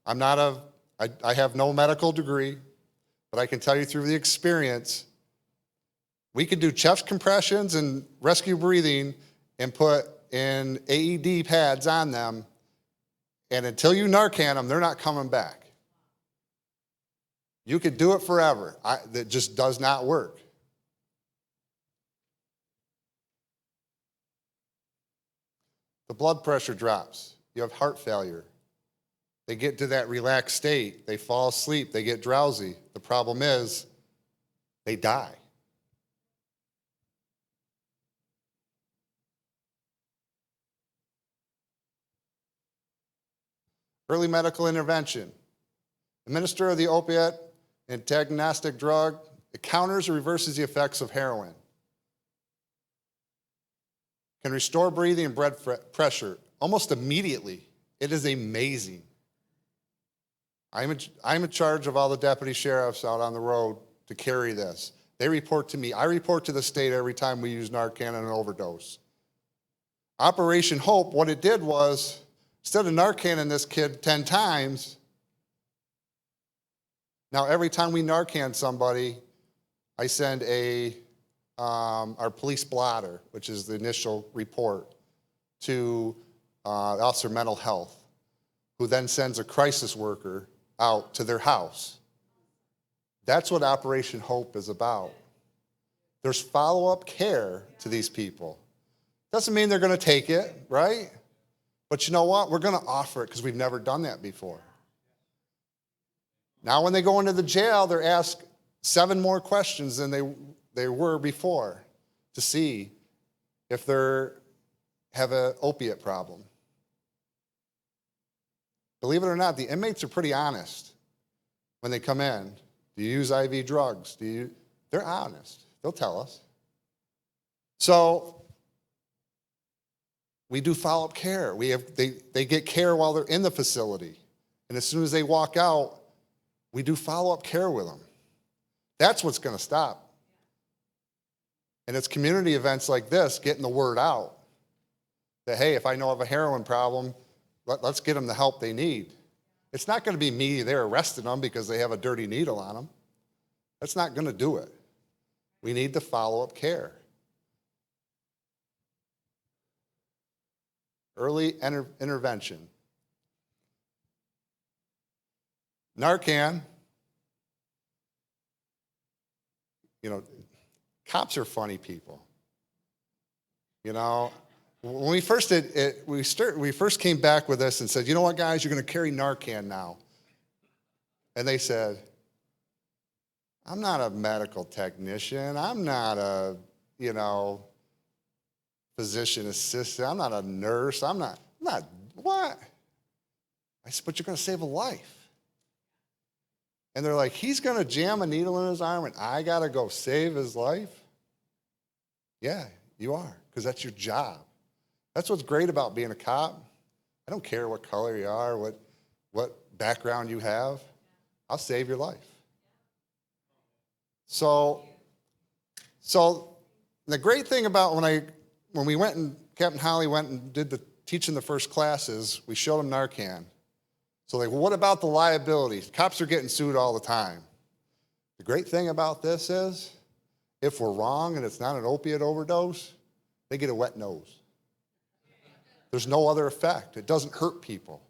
I have no medical degree, but I can tell you through the experience, we could do chest compressions and rescue breathing and put in AED pads on them, and until you Narcan them, they're not coming back. You could do it forever. That just does not work. The blood pressure drops. You have heart failure. They get to that relaxed state. They fall asleep. They get drowsy. The problem is they die. Early medical intervention. Administer the opiate antagonistic drug. It counters or reverses the effects of heroin. Can restore breathing and blood pressure almost immediately. It is amazing. I'm in charge of all the deputy sheriffs out on the road to carry this. They report to me. I report to the state every time we use Narcan and an overdose. Operation Hope, what it did was, instead of Narcaning this kid 10 times, Now, every time we Narcan somebody, I send our police blotter, which is the initial report, to the Officer of Mental Health, who then sends a crisis worker out to their house. That's what Operation Hope is about. There's follow-up care to these people. Doesn't mean they're going to take it, right? But you know what? We're going to offer it because we've never done that before. Now when they go into the jail, they're asked 7 more questions than they were before to see if they have an opiate problem. Believe it or not, the inmates are pretty honest when they come in. Do you use IV drugs? They're honest. They'll tell us. So we do follow-up care. They get care while they're in the facility. And as soon as they walk out, we do follow-up care with them. That's what's going to stop. And it's community events like this getting the word out that, hey, if I know of a heroin problem, let's get them the help they need. It's not going to be me there arresting them because they have a dirty needle on them. That's not going to do it. We need the follow-up care. Early intervention. Narcan, cops are funny people. When we first did it, we first came back with this and said, you know what, guys, you're going to carry Narcan now. And they said, I'm not a medical technician. I'm not a, physician assistant. I'm not a nurse. I'm not, what? I said, but you're going to save a life. And they're like, he's going to jam a needle in his arm and I got to go save his life? Yeah, you are, because that's your job. That's what's great about being a cop. I don't care what color you are, what background you have. I'll save your life. So the great thing about when we went and Captain Holly went and did teaching the first classes, we showed them Narcan. So well, what about the liability? Cops are getting sued all the time. The great thing about this is, if we're wrong and it's not an opiate overdose, they get a wet nose. There's no other effect. It doesn't hurt people.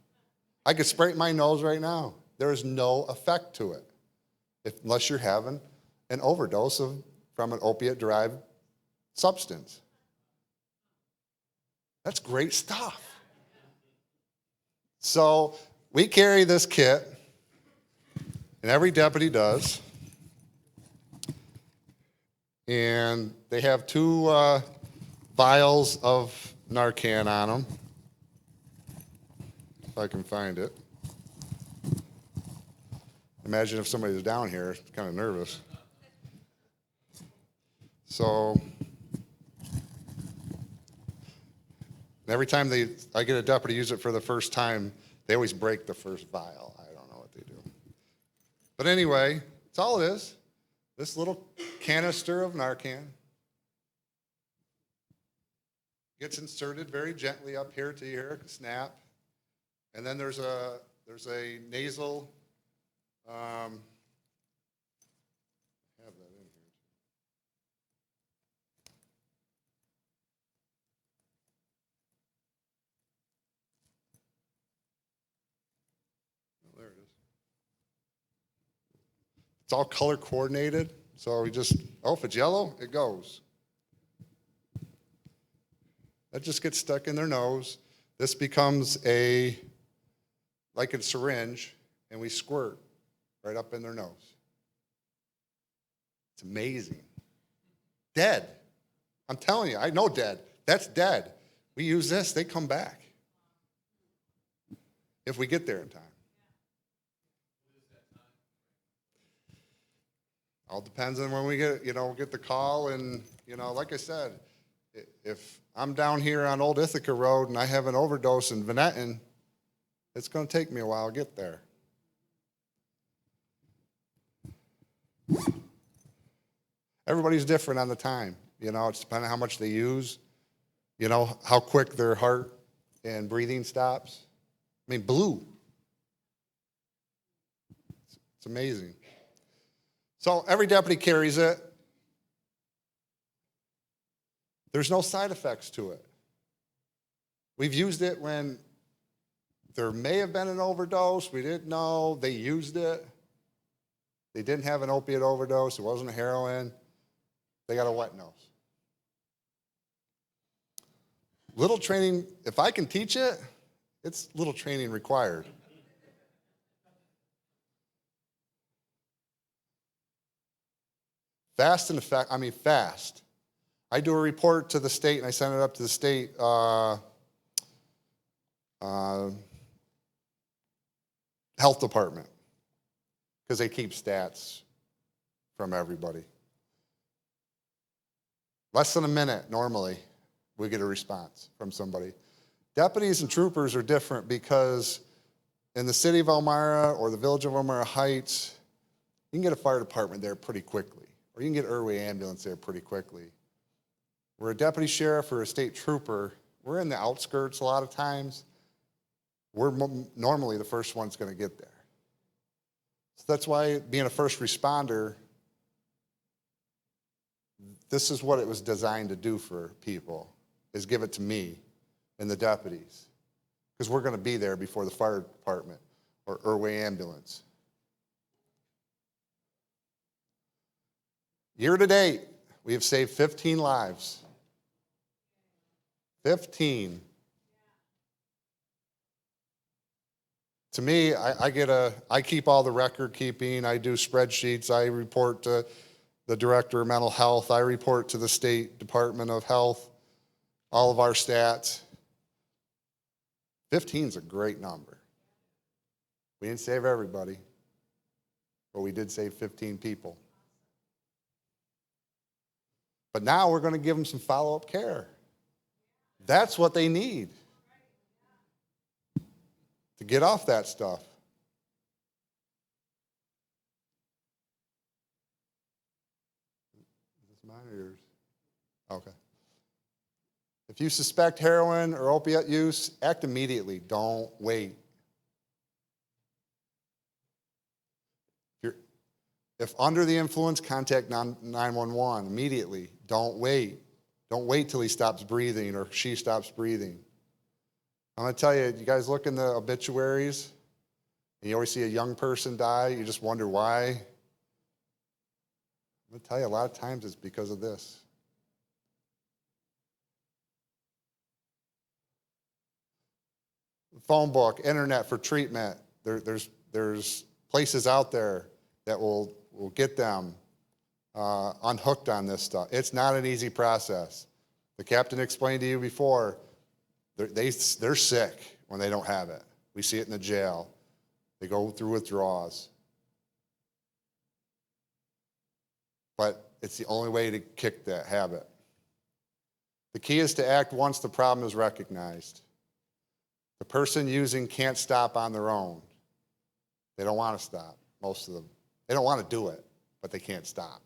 I could spray my nose right now. There is no effect to it, unless you're having an overdose from an opiate-derived substance. That's great stuff. So we carry this kit, and every deputy does. And they have 2 vials of Narcan on them, if I can find it. Imagine if somebody was down here, kind of nervous. So every time I get a deputy use it for the first time, they always break the first vial. I don't know what they do. But anyway, that's all it is. This little canister of Narcan gets inserted very gently up here till you hear a snap. And then there's a nasal, I have that in here. Oh, there it is. It's all color coordinated. So we just, if it's yellow, it goes. That just gets stuck in their nose. This becomes like a syringe, and we squirt right up in their nose. It's amazing. Dead. I'm telling you, I know dead. That's dead. We use this, they come back. If we get there in time. All depends on when we get the call, and like I said, if I'm down here on Old Ithaca Road and I have an overdose in Venetton, it's going to take me a while to get there. Everybody's different on the time. It's depending on how much they use, how quick their heart and breathing stops. I mean, blue. It's amazing. So every deputy carries it. There's no side effects to it. We've used it when there may have been an overdose. We didn't know. They used it. They didn't have an opiate overdose. It wasn't a heroin. They got a wet nose. Little training, if I can teach it, it's little training required. Fast. I do a report to the state, and I send it up to the state health department, because they keep stats from everybody. Less than a minute, normally, we get a response from somebody. Deputies and troopers are different because in the city of Elmira or the village of Elmira Heights, you can get a fire department there pretty quickly, or you can get Irway ambulance there pretty quickly. We're a deputy sheriff or a state trooper. We're in the outskirts a lot of times. We're normally the first ones going to get there. So that's why being a first responder, this is what it was designed to do for people, is give it to me and the deputies, because we're going to be there before the fire department or Irway ambulance. Year to date, we have saved 15 lives. 15. To me, I keep all the record keeping. I do spreadsheets. I report to the director of mental health. I report to the State Department of Health, all of our stats. 15 is a great number. We didn't save everybody, but we did save 15 people. But now we're going to give them some follow-up care. That's what they need to get off that stuff. Is this mine or yours? Okay. If you suspect heroin or opiate use, act immediately. Don't wait. If under the influence, contact 911 immediately. Don't wait. Don't wait till he stops breathing or she stops breathing. I'm going to tell you, you guys look in the obituaries, and you always see a young person die, you just wonder why. I'm going to tell you, a lot of times it's because of this. Phone book, internet for treatment. There's places out there that will get them unhooked on this stuff. It's not an easy process. The captain explained to you before, they're sick when they don't have it. We see it in the jail. They go through withdrawals. But it's the only way to kick that habit. The key is to act once the problem is recognized. The person using can't stop on their own. They don't want to stop, most of them. They don't want to do it, but they can't stop.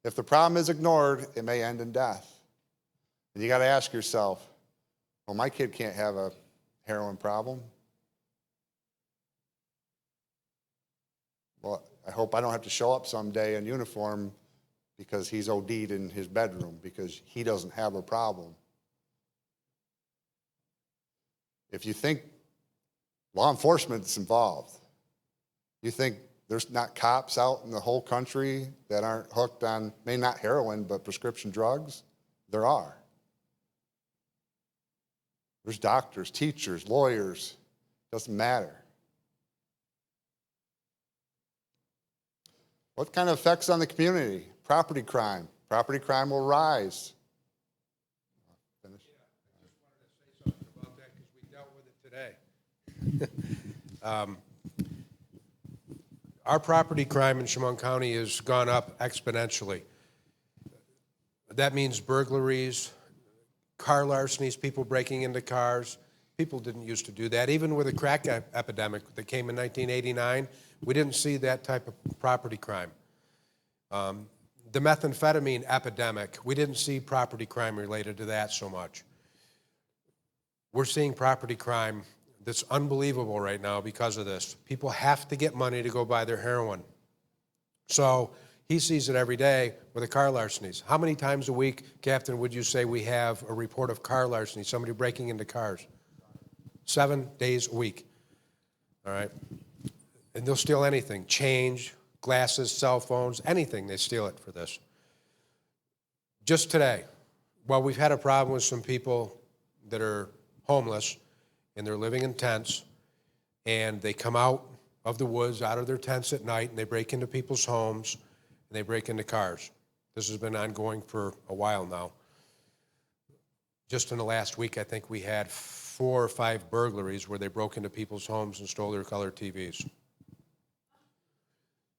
If the problem is ignored, it may end in death. And you got to ask yourself, well, my kid can't have a heroin problem. Well, I hope I don't have to show up someday in uniform because he's OD'd in his bedroom because he doesn't have a problem. If you think law enforcement is involved, you think there's not cops out in the whole country that aren't hooked on, maybe not heroin, but prescription drugs? There are. There's doctors, teachers, lawyers. Doesn't matter. What kind of effects on the community? Property crime. Property crime will rise. Finish. I just wanted to say something about that because we dealt with it today. Our property crime in Chemung County has gone up exponentially. That means burglaries, car larcenies, people breaking into cars. People didn't used to do that. Even with the crack epidemic that came in 1989, we didn't see that type of property crime. The methamphetamine epidemic, we didn't see property crime related to that so much. We're seeing property crime that's unbelievable right now because of this. People have to get money to go buy their heroin. So he sees it every day with the car larcenies. How many times a week, Captain, would you say we have a report of car larceny, somebody breaking into cars? 7 days a week, all right? And they'll steal anything, change, glasses, cell phones, anything, they steal it for this. Just today, well, we've had a problem with some people that are homeless, and they're living in tents, and they come out of the woods, out of their tents at night, and they break into people's homes, and they break into cars. This has been ongoing for a while now. Just in the last week, I think we had 4 or 5 burglaries where they broke into people's homes and stole their color TVs.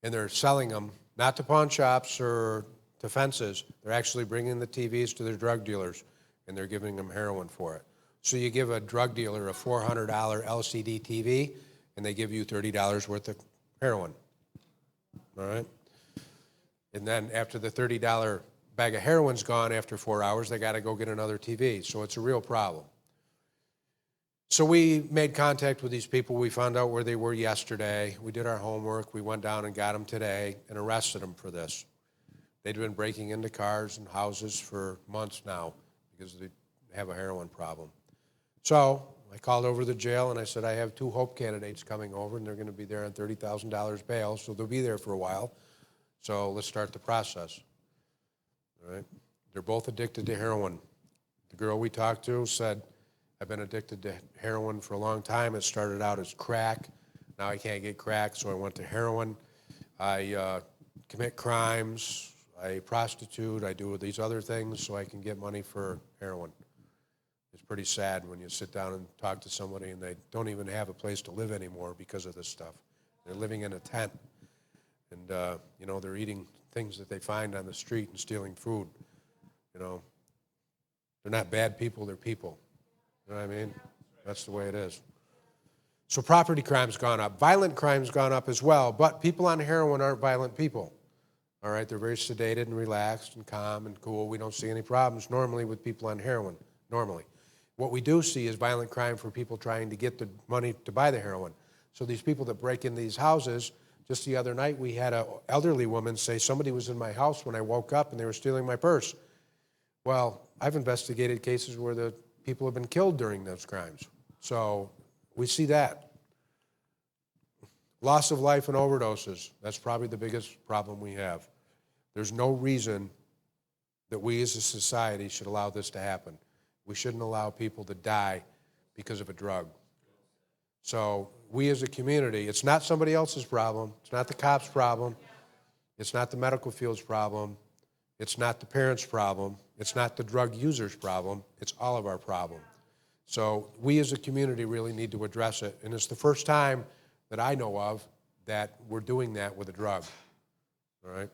And they're selling them, not to pawn shops or to fences. They're actually bringing the TVs to their drug dealers, and they're giving them heroin for it. So you give a drug dealer a $400 LCD TV, and they give you $30 worth of heroin, all right? And then after the $30 bag of heroin's gone after 4 hours, they got to go get another TV. So it's a real problem. So we made contact with these people. We found out where they were yesterday. We did our homework. We went down and got them today and arrested them for this. They'd been breaking into cars and houses for months now because they have a heroin problem. So I called over to the jail and I said, I have 2 Hope candidates coming over, and they're going to be there on $30,000 bail, so they'll be there for a while. So let's start the process. All right? They're both addicted to heroin. The girl we talked to said, I've been addicted to heroin for a long time. It started out as crack. Now I can't get crack, so I went to heroin. I commit crimes. I prostitute. I do these other things so I can get money for heroin. It's pretty sad when you sit down and talk to somebody and they don't even have a place to live anymore because of this stuff. They're living in a tent, and you know, they're eating things that they find on the street and stealing food. You know, they're not bad people, they're people. You know what I mean? That's the way it is. So property crime's gone up. Violent crime's gone up as well, but people on heroin aren't violent people. All right, they're very sedated and relaxed and calm and cool. We don't see any problems normally with people on heroin, normally. What we do see is violent crime for people trying to get the money to buy the heroin. So these people that break in these houses, just the other night we had an elderly woman say, somebody was in my house when I woke up and they were stealing my purse. Well, I've investigated cases where the people have been killed during those crimes. So we see that. Loss of life and overdoses, that's probably the biggest problem we have. There's no reason that we as a society should allow this to happen. We shouldn't allow people to die because of a drug. So we as a community, it's not somebody else's problem. It's not the cops' problem. It's not the medical field's problem. It's not the parents' problem. It's not the drug user's problem. It's all of our problem. So we as a community really need to address it. And it's the first time that I know of that we're doing that with a drug. All right?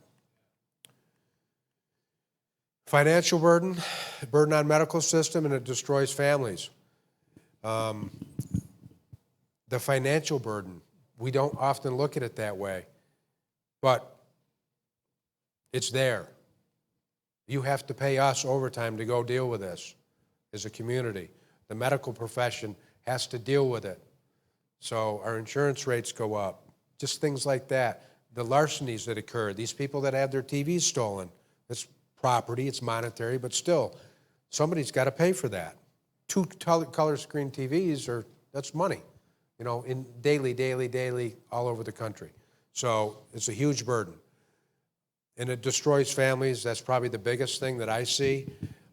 Financial burden on medical system, and it destroys families. The financial burden, we don't often look at it that way, but it's there. You have to pay us overtime to go deal with this as a community. The medical profession has to deal with it. So our insurance rates go up, just things like that. The larcenies that occur, these people that have their TVs stolen, it's property, it's monetary, but still, somebody's got to pay for that. 2 color screen TVs, that's money, you know, in daily, all over the country. So it's a huge burden. And it destroys families. That's probably the biggest thing that I see.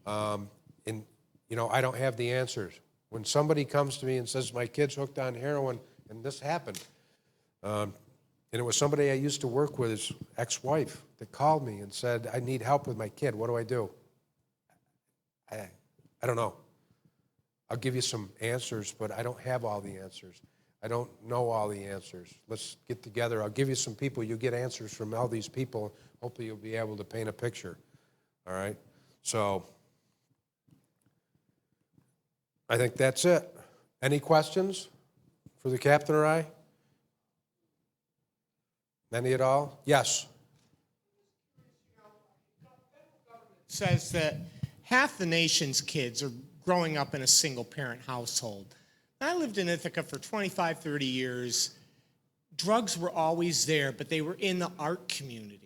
And, you know, I don't have the answers. When somebody comes to me and says, my kid's hooked on heroin, and this happened, and it was somebody I used to work with, his ex-wife, that called me and said, I need help with my kid. What do I do? I don't know. I'll give you some answers, but I don't have all the answers. I don't know all the answers. Let's get together. I'll give you some people. You get answers from all these people. Hopefully you'll be able to paint a picture. All right? So I think that's it. Any questions for the captain or I? Any at all? Yes. Says that half the nation's kids are growing up in a single-parent household. I lived in Ithaca for 25, 30 years. Drugs were always there, but they were in the art community.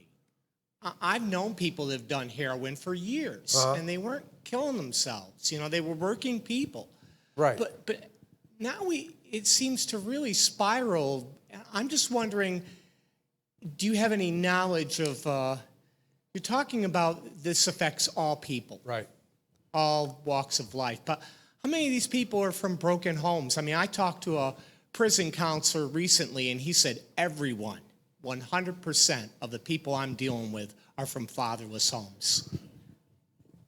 I've known people that have done heroin for years, and they weren't killing themselves. You know, they were working people. Right. But now it seems to really spiral. I'm just wondering, do you have any knowledge of, you're talking about this affects all people. Right. All walks of life. But how many of these people are from broken homes? I mean, I talked to a prison counselor recently, and he said everyone, 100% of the people I'm dealing with are from fatherless homes.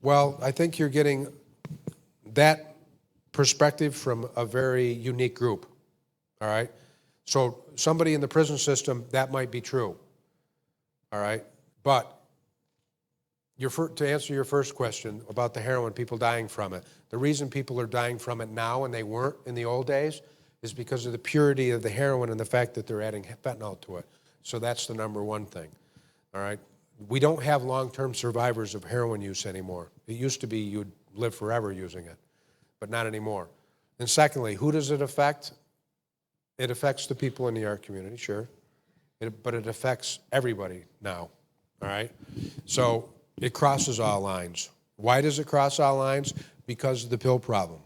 Well, I think you're getting that perspective from a very unique group, all right? So somebody in the prison system, that might be true, all right? But to answer your first question about the heroin, people dying from it, the reason people are dying from it now and they weren't in the old days is because of the purity of the heroin and the fact that they're adding fentanyl to it. So that's the number one thing, all right? We don't have long-term survivors of heroin use anymore. It used to be you'd live forever using it, but not anymore. And secondly, who does it affect? It affects the people in the art community, sure, but it affects everybody now, all right? So it crosses all lines. Why does it cross all lines? Because of the pill problem,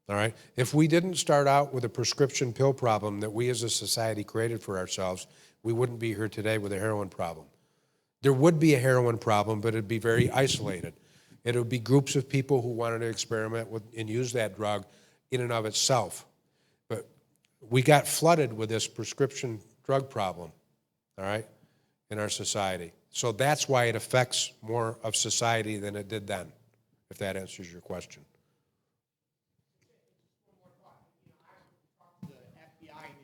all right? If we didn't start out with a prescription pill problem that we as a society created for ourselves, we wouldn't be here today with a heroin problem. There would be a heroin problem, but it'd be very isolated. It would be groups of people who wanted to experiment with and use that drug in and of itself. But we got flooded with this prescription drug problem, all right, in our society. So that's why it affects more of society than it did then, if that answers your question. The FBI and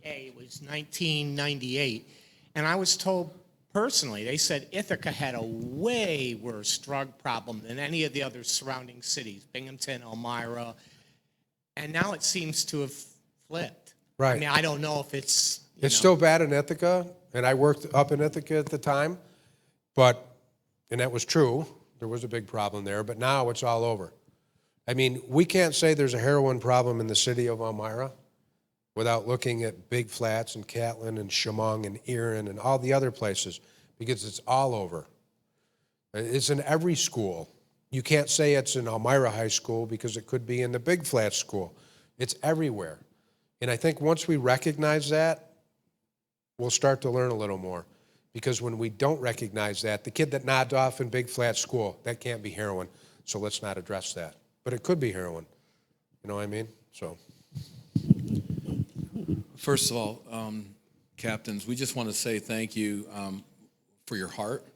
the DEA was 1998, and I was told personally, they said Ithaca had a way worse drug problem than any of the other surrounding cities, Binghamton, Elmira, and now it seems to have flipped. Right. I mean, I don't know if it's, It's still bad in Ithaca, and I worked up in Ithaca at the time, and that was true. There was a big problem there, but now it's all over. I mean, we can't say there's a heroin problem in the city of Elmira without looking at Big Flats and Catlin and Chemung and Erin and all the other places, because it's all over. It's in every school. You can't say it's in Elmira High School because it could be in the Big Flats school. It's everywhere. And I think once we recognize that, we'll start to learn a little more. Because when we don't recognize that, the kid that nodded off in Big Flat school, that can't be heroin, so let's not address that. But it could be heroin. You know what I mean? So. First of all, captains, we just want to say thank you for your heart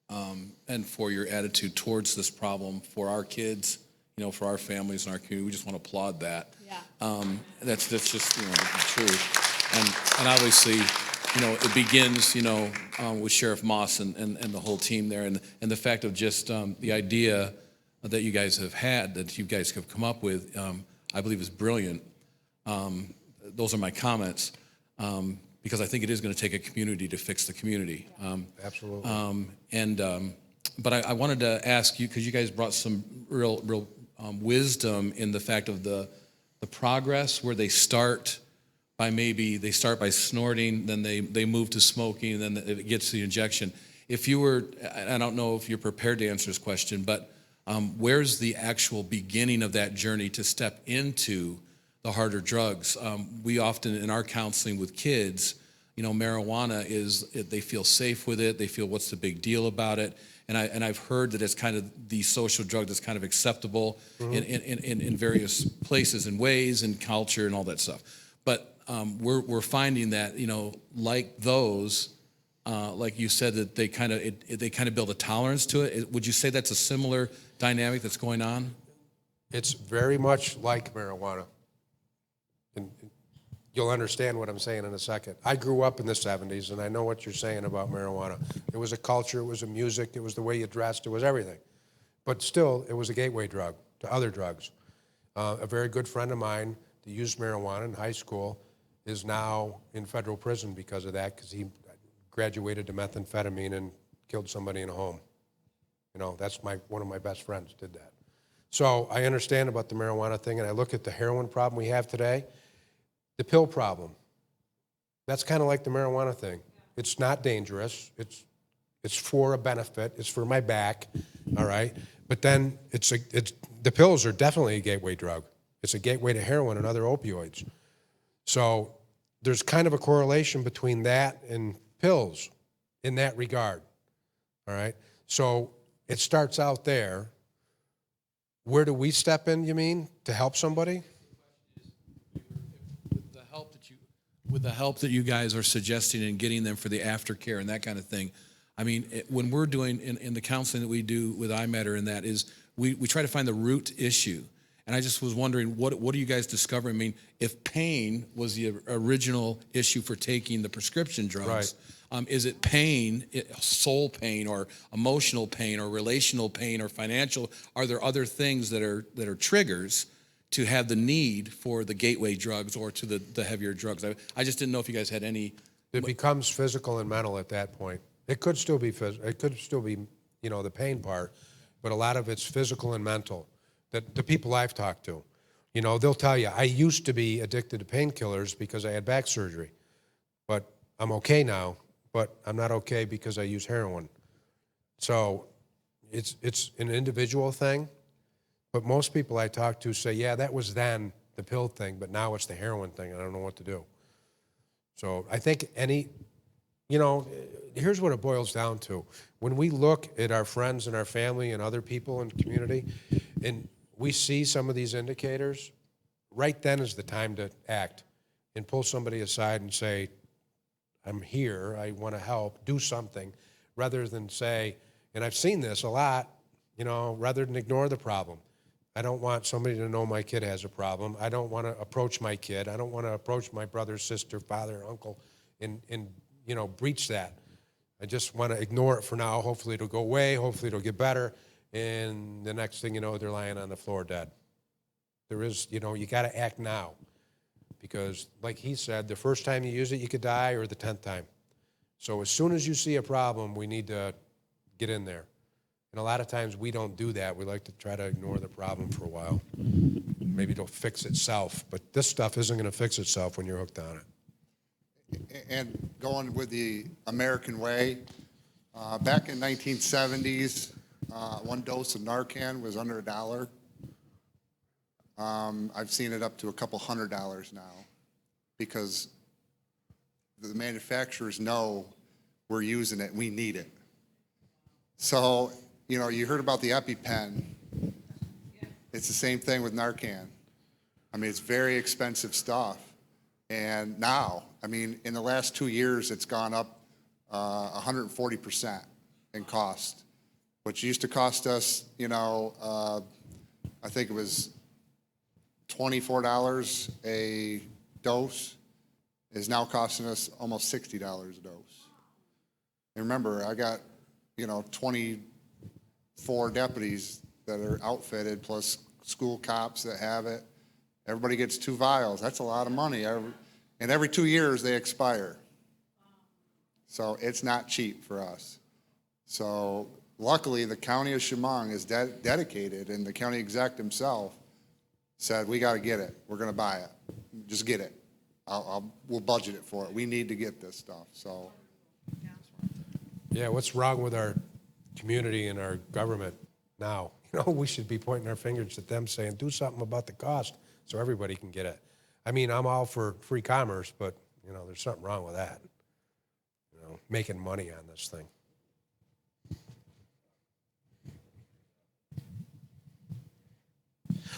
and for your attitude towards this problem for our kids, you know, for our families and our community. We just want to applaud that. Yeah. That's just, you know, the truth. And obviously, you know, it begins, you know, with Sheriff Moss and the whole team there, and the fact of just the idea that you guys have had, that you guys have come up with, I believe is brilliant. Those are my comments, because I think it is going to take a community to fix the community. Absolutely. But I wanted to ask you, because you guys brought some real wisdom in the fact of the progress where they start by snorting, then they move to smoking, and then it gets to the injection. If you were, I don't know if you're prepared to answer this question, but where's the actual beginning of that journey to step into the harder drugs? We often, in our counseling with kids, you know, marijuana they feel safe with it. They feel, what's the big deal about it? And I've heard that it's kind of the social drug that's kind of acceptable in various places and ways and culture and all that stuff. But we're finding that, you know, like those, like you said, that they kind of build a tolerance to it. Would you say that's a similar dynamic that's going on? It's very much like marijuana. And you'll understand what I'm saying in a second. I grew up in the 70s, and I know what you're saying about marijuana. It was a culture, it was a music, it was the way you dressed, it was everything. But still, it was a gateway drug to other drugs. A very good friend of mine that used marijuana in high school is now in federal prison because of that, because he graduated to methamphetamine and killed somebody in a home. You know, that's one of my best friends did that. So I understand about the marijuana thing, and I look at the heroin problem we have today, the pill problem. That's kind of like the marijuana thing. It's not dangerous. It's for a benefit. It's for my back, all right? But then the pills are definitely a gateway drug. It's a gateway to heroin and other opioids. So there's kind of a correlation between that and pills in that regard, all right? So it starts out there. Where do we step in, you mean, to help somebody? With the help that you guys are suggesting and getting them for the aftercare and that kind of thing, I mean, when we're doing in the counseling that we do with iMetter and that is, we try to find the root issue. And I just was wondering, what are you guys discovering? I mean, if pain was the original issue for taking the prescription drugs, is it pain, soul pain or emotional pain or relational pain or financial? Are there other things that are triggers to have the need for the gateway drugs or to the heavier drugs? I just didn't know if you guys had any. It becomes physical and mental at that point. It could still be it could still be, you know, the pain part, but a lot of it's physical and mental. That the people I've talked to, you know, they'll tell you, I used to be addicted to painkillers because I had back surgery, but I'm okay now, but I'm not okay because I use heroin. So it's an individual thing, but most people I talk to say, yeah, that was then the pill thing, but now it's the heroin thing, and I don't know what to do. So I think you know, here's what it boils down to. When we look at our friends and our family and other people in the community, and we see some of these indicators, right then is the time to act and pull somebody aside and say, I'm here, I want to help, do something, rather than say, and I've seen this a lot, you know, rather than ignore the problem. I don't want somebody to know my kid has a problem. I don't want to approach my kid. I don't want to approach my brother, sister, father, uncle, and you know, breach that. I just want to ignore it for now. Hopefully it'll go away. Hopefully it'll get better. And the next thing you know, they're lying on the floor dead. There is, you know, you got to act now. Because like he said, the first time you use it, you could die, or the 10th time. So as soon as you see a problem, we need to get in there. And a lot of times we don't do that. We like to try to ignore the problem for a while. Maybe it'll fix itself. But this stuff isn't going to fix itself when you're hooked on it. And going with the American way, back in 1970s, one dose of Narcan was under $1. I've seen it up to a couple $100 now, because the manufacturers know we're using it, we need it. So, you know, you heard about the EpiPen. It's the same thing with Narcan. I mean, it's very expensive stuff. And now, I mean, in the last 2 years, it's gone up 140% in cost, which used to cost us, you know, I think it was $24 a dose, is now costing us almost $60 a dose. And remember, I got, you know, 24 deputies that are outfitted, plus school cops that have it. Everybody gets 2 vials. That's a lot of money. And every 2 years they expire. So it's not cheap for us. So luckily the county of Chemung is dedicated, and the county exec himself said, we got to get it. We're going to buy it. Just get it. We'll budget it for it. We need to get this stuff. So. Yeah, what's wrong with our community and our government now? You know, we should be pointing our fingers at them saying, do something about the cost so everybody can get it. I mean, I'm all for free commerce, but, you know, there's something wrong with that. You know, making money on this thing.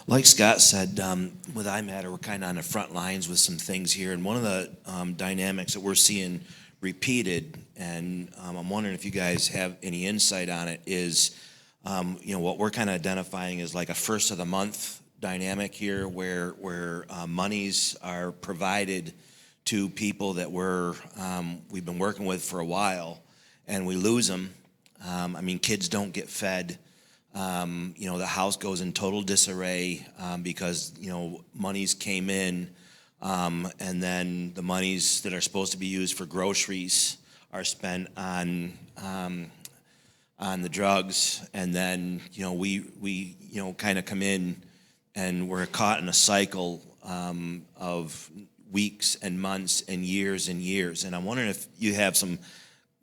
Like Scott said, with iMatter, we're kind of on the front lines with some things here. And one of the dynamics that we're seeing repeated, and I'm wondering if you guys have any insight on it, is, you know, what we're kind of identifying as like a first of the month dynamic here, where monies are provided to people that we've been working with for a while, and we lose them. I mean, kids don't get fed. You know, the house goes in total disarray because, you know, monies came in, and then the monies that are supposed to be used for groceries are spent on on the drugs, and then, you know, we you know, kind of come in and we're caught in a cycle of weeks and months and years and years. And I'm wondering if you have some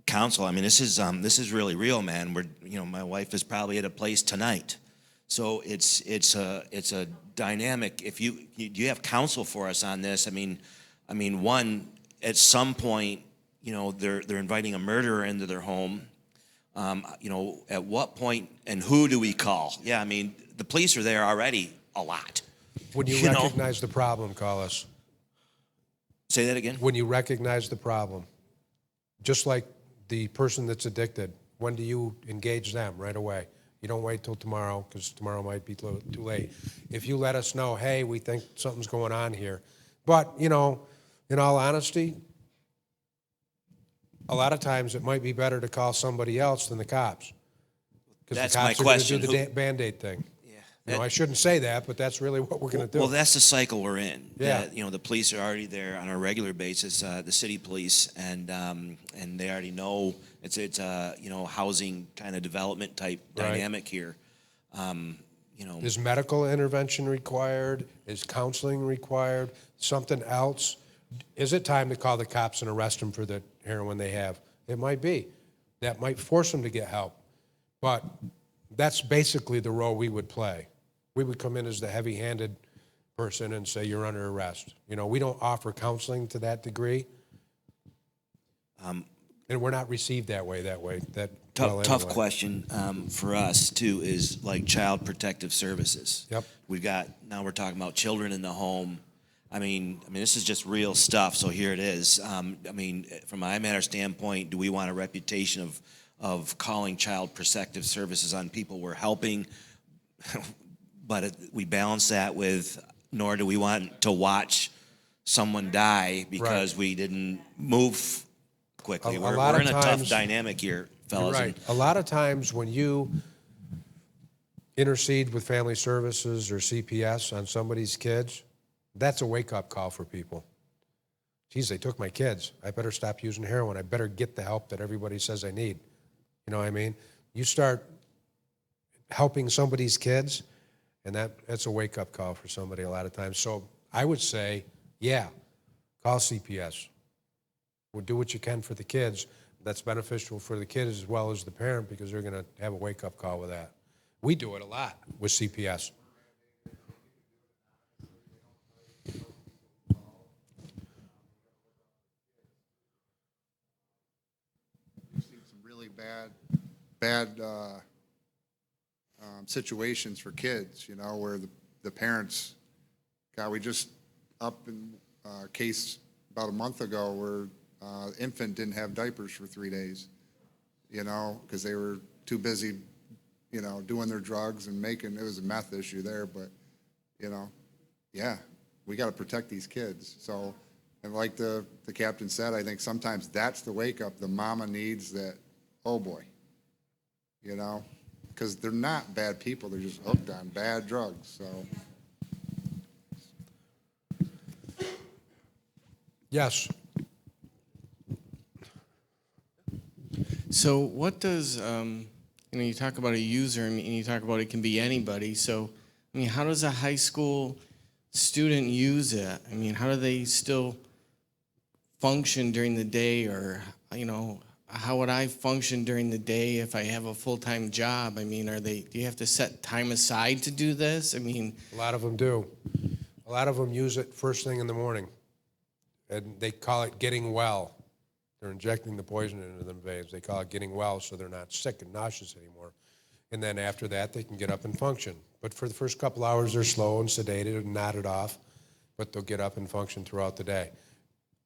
counsel. I mean, this is really real, man. You know, my wife is probably at a place tonight. So it's a dynamic. If do you have counsel for us on this? I mean, one, at some point, you know, they're inviting a murderer into their home. You know, at what point and who do we call? Yeah, I mean, the police are there already a lot. When you You know? recognize the problem, call us. Say that again? When you recognize the problem, just like the person that's addicted, when do you engage them? Right away. You don't wait till tomorrow, because tomorrow might be too late. If you let us know, hey, we think something's going on here. But, you know, in all honesty, a lot of times it might be better to call somebody else than the cops. Because That's the my cops are going to question. do the Who- Band-Aid thing. Yeah. You know, I shouldn't say that, but that's really what we're going to do. Well, that's the cycle we're in. Yeah. That, you know, the police are already there on a regular basis, the city police, and they already know it's a, you know, housing kind of development type Right. dynamic here. You know, Is medical intervention required? Is counseling required? Something else? Is it time to call the cops and arrest them for the heroin they have? It might be. That might force them to get help. But that's basically the role we would play. We would come in as the heavy-handed person and say, you're under arrest. You know, we don't offer counseling to that degree. And we're not received that way. tough Anyway. question for us too is like child protective services. Yep. Now we're talking about children in the home. I mean, this is just real stuff. So here it is. I mean, from a iMatter standpoint, do we want a reputation of calling child protective services on people we're helping? But we balance that with, nor do we want to watch someone die because Right. we didn't move quickly. A We're lot of in a times- tough dynamic here, You're fellas. right. A lot of times when you intercede with family services or CPS on somebody's kids, that's a wake-up call for people. Geez, they took my kids. I better stop using heroin. I better get the help that everybody says I need. You know what I mean? You start helping somebody's kids, and that's a wake-up call for somebody a lot of times. So I would say, yeah, call CPS. Well, do what you can for the kids. That's beneficial for the kids as well as the parent, because they're going to have a wake-up call with that. We do it a lot with CPS. We've seen some really bad situations for kids, you know, where the parents, God, we just up in a case about a month ago where infant didn't have diapers for 3 days, you know, because they were too busy, you know, doing their drugs and it was a meth issue there, but, you know, yeah, we got to protect these kids. So, and like the captain said, I think sometimes that's the wake up. The mama needs that, oh boy, you know, because they're not bad people. They're just hooked on bad drugs. So, Yes. So what does, you talk about a user and you talk about it can be anybody. So, how does a high school student use it? How do they still function during the day, or, how would I function during the day if I have a full-time job? Do you have to set time aside to do this? A lot of them do. A lot of them use it first thing in the morning, and they call it getting well. They're injecting the poison into them veins. They call it getting well, so they're not sick and nauseous anymore. And then after that, they can get up and function. But for the first couple hours, they're slow and sedated and nodded off, but they'll get up and function throughout the day.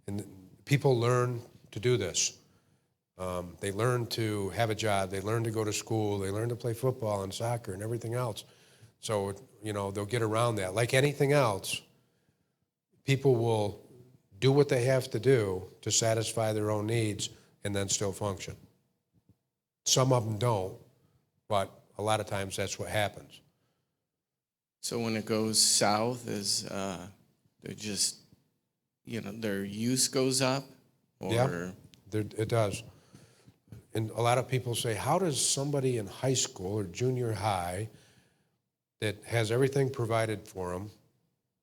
And people learn to do this. They learn to have a job. They learn to go to school. They learn to play football and soccer and everything else. So, they'll get around that. Like anything else, people will do what they have to do to satisfy their own needs and then still function. Some of them don't, but a lot of times that's what happens. So when it goes south, they're just, their use goes up? Or Yeah, it does. and a lot of people say, how does somebody in high school or junior high that has everything provided for them,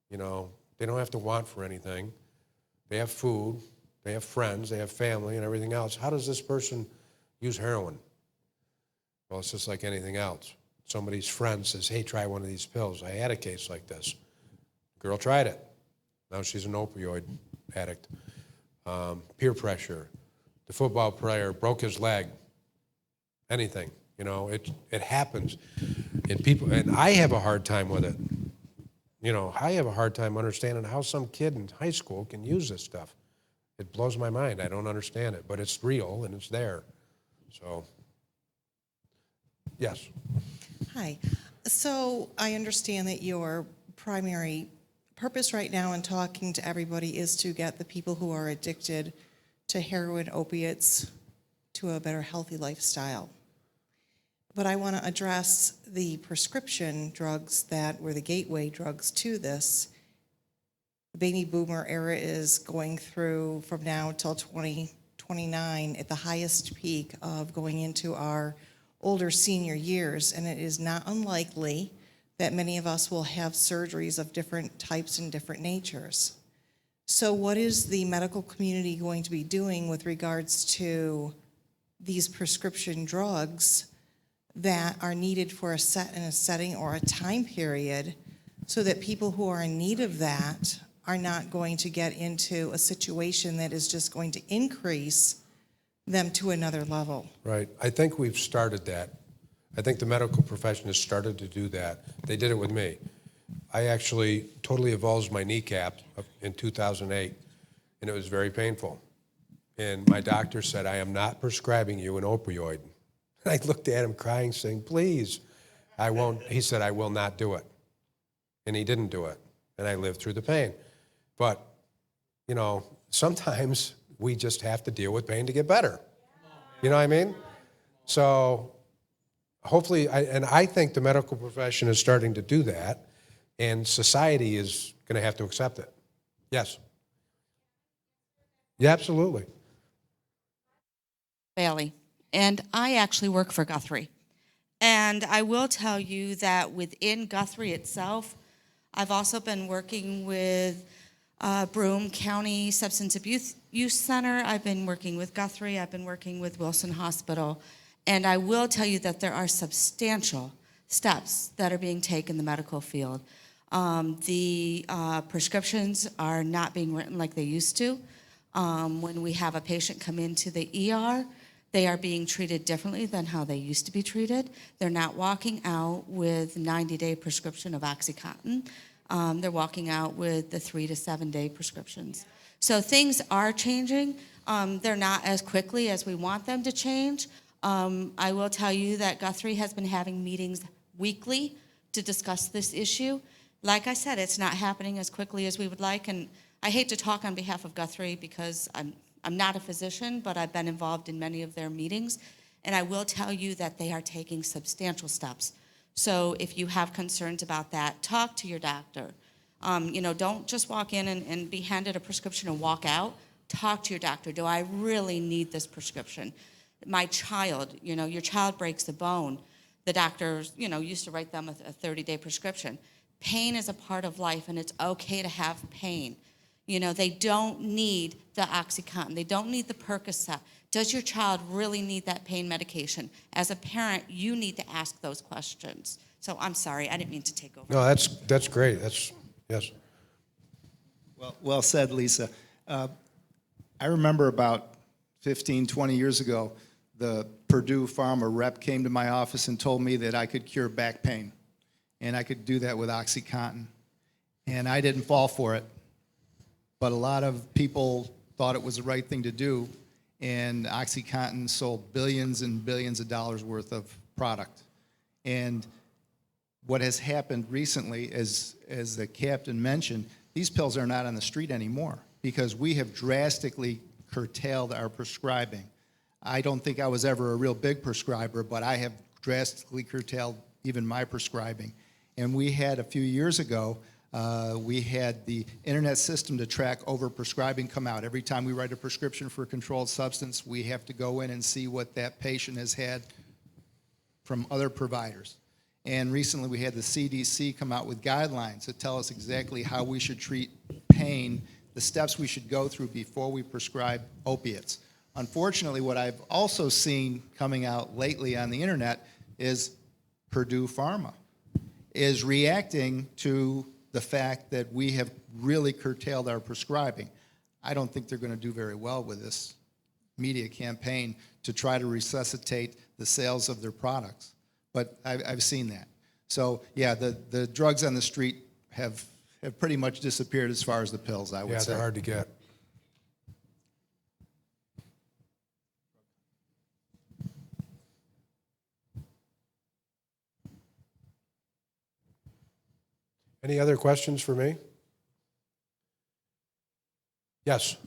you know, they don't have to want for anything, they have food, they have friends, they have family and everything else, how does this person use heroin? Well, it's just like anything else. Somebody's friend says, hey, try one of these pills. I had a case like this. Girl tried it. Now she's an opioid addict. Peer pressure. The football player broke his leg. Anything, you know, it happens. And I have a hard time with it. You know, I have a hard time understanding how some kid in high school can use this stuff. It blows my mind. I don't understand it, but it's real and it's there. So, yes. Hi. So I understand that your primary purpose right now in talking to everybody is to get the people who are addicted to heroin, opiates, to a better healthy lifestyle. But I want to address the prescription drugs that were the gateway drugs to this. The baby boomer era is going through from now till 2029 at the highest peak of going into our older senior years, and it is not unlikely that many of us will have surgeries of different types and different natures. So what is the medical community going to be doing with regards to these prescription drugs that are needed for a setting or a time period so that people who are in need of that are not going to get into a situation that is just going to increase them to another level? Right. I think we've started that. I think the medical profession has started to do that. They did it with me. I actually totally avulsed my kneecap in 2008, and it was very painful. And my doctor said, I am not prescribing you an opioid. And I looked at him crying, saying, please, I won't. He said, I will not do it. And he didn't do it. And I lived through the pain. But, you know, sometimes we just have to deal with pain to get better. You know what I mean? So hopefully, I think the medical profession is starting to do that, and society is going to have to accept it. Yes. Yeah, absolutely. Bailey, and I actually work for Guthrie. And I will tell you that within Guthrie itself, I've also been working with Broome County Substance Abuse Center. I've been working with Guthrie. I've been working with Wilson Hospital. And I will tell you that there are substantial steps that are being taken in the medical field. The prescriptions are not being written like they used to. When we have a patient come into the ER, they are being treated differently than how they used to be treated. They're not walking out with 90-day prescription of OxyContin. They're walking out with the 3 to 7 day prescriptions. So things are changing. They're not as quickly as we want them to change. I will tell you that Guthrie has been having meetings weekly to discuss this issue. Like I said, it's not happening as quickly as we would like, and I hate to talk on behalf of Guthrie because I'm not a physician, but I've been involved in many of their meetings, and I will tell you that they are taking substantial steps. So if you have concerns about that, talk to your doctor. You know, don't just walk in and be handed a prescription and walk out. Talk to your doctor. Do I really need this prescription? My child, you know, your child breaks a bone. The doctor, you know, used to write them a 30-day prescription. Pain is a part of life, and it's okay to have pain. You know, they don't need the OxyContin. They don't need the Percocet. Does your child really need that pain medication? As a parent, you need to ask those questions. So I'm sorry, I didn't mean to take over. No, that's great. Yes. Well said, Lisa. I remember about 15, 20 years ago, the Purdue Pharma rep came to my office and told me that I could cure back pain, and I could do that with OxyContin. And I didn't fall for it, but a lot of people thought it was the right thing to do, and OxyContin sold billions and billions of dollars worth of product. And what has happened recently, as the captain mentioned, these pills are not on the street anymore because we have drastically curtailed our prescribing. I don't think I was ever a real big prescriber, but I have drastically curtailed even my prescribing. And we had a few years ago We had the internet system to track overprescribing come out. Every time we write a prescription for a controlled substance, we have to go in and see what that patient has had from other providers. And recently we had the CDC come out with guidelines that tell us exactly how we should treat pain, the steps we should go through before we prescribe opiates. Unfortunately, what I've also seen coming out lately on the internet is Purdue Pharma is reacting to the fact that we have really curtailed our prescribing. I don't think they're going to do very well with this media campaign to try to resuscitate the sales of their products. But I've seen that. So yeah, the drugs on the street have pretty much disappeared as far as the pills, I would Yeah, say. they're hard to get. Any other questions for me? Yes.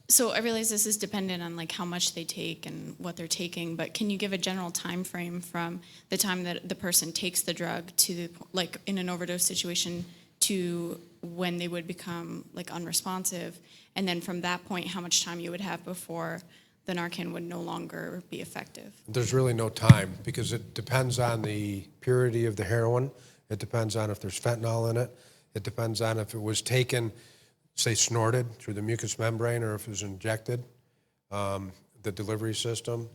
So I realize this is dependent on like how much they take and what they're taking, but can you give a general time frame from the time that the person takes the drug to the, like in an overdose situation to when they would become like unresponsive, and then from that point how much time you would have before the Narcan would no longer be effective? There's really no time because it depends on the purity of the heroin. It depends on if there's fentanyl in it. It depends on if it was taken, say, snorted through the mucous membrane or if it was injected, the delivery system.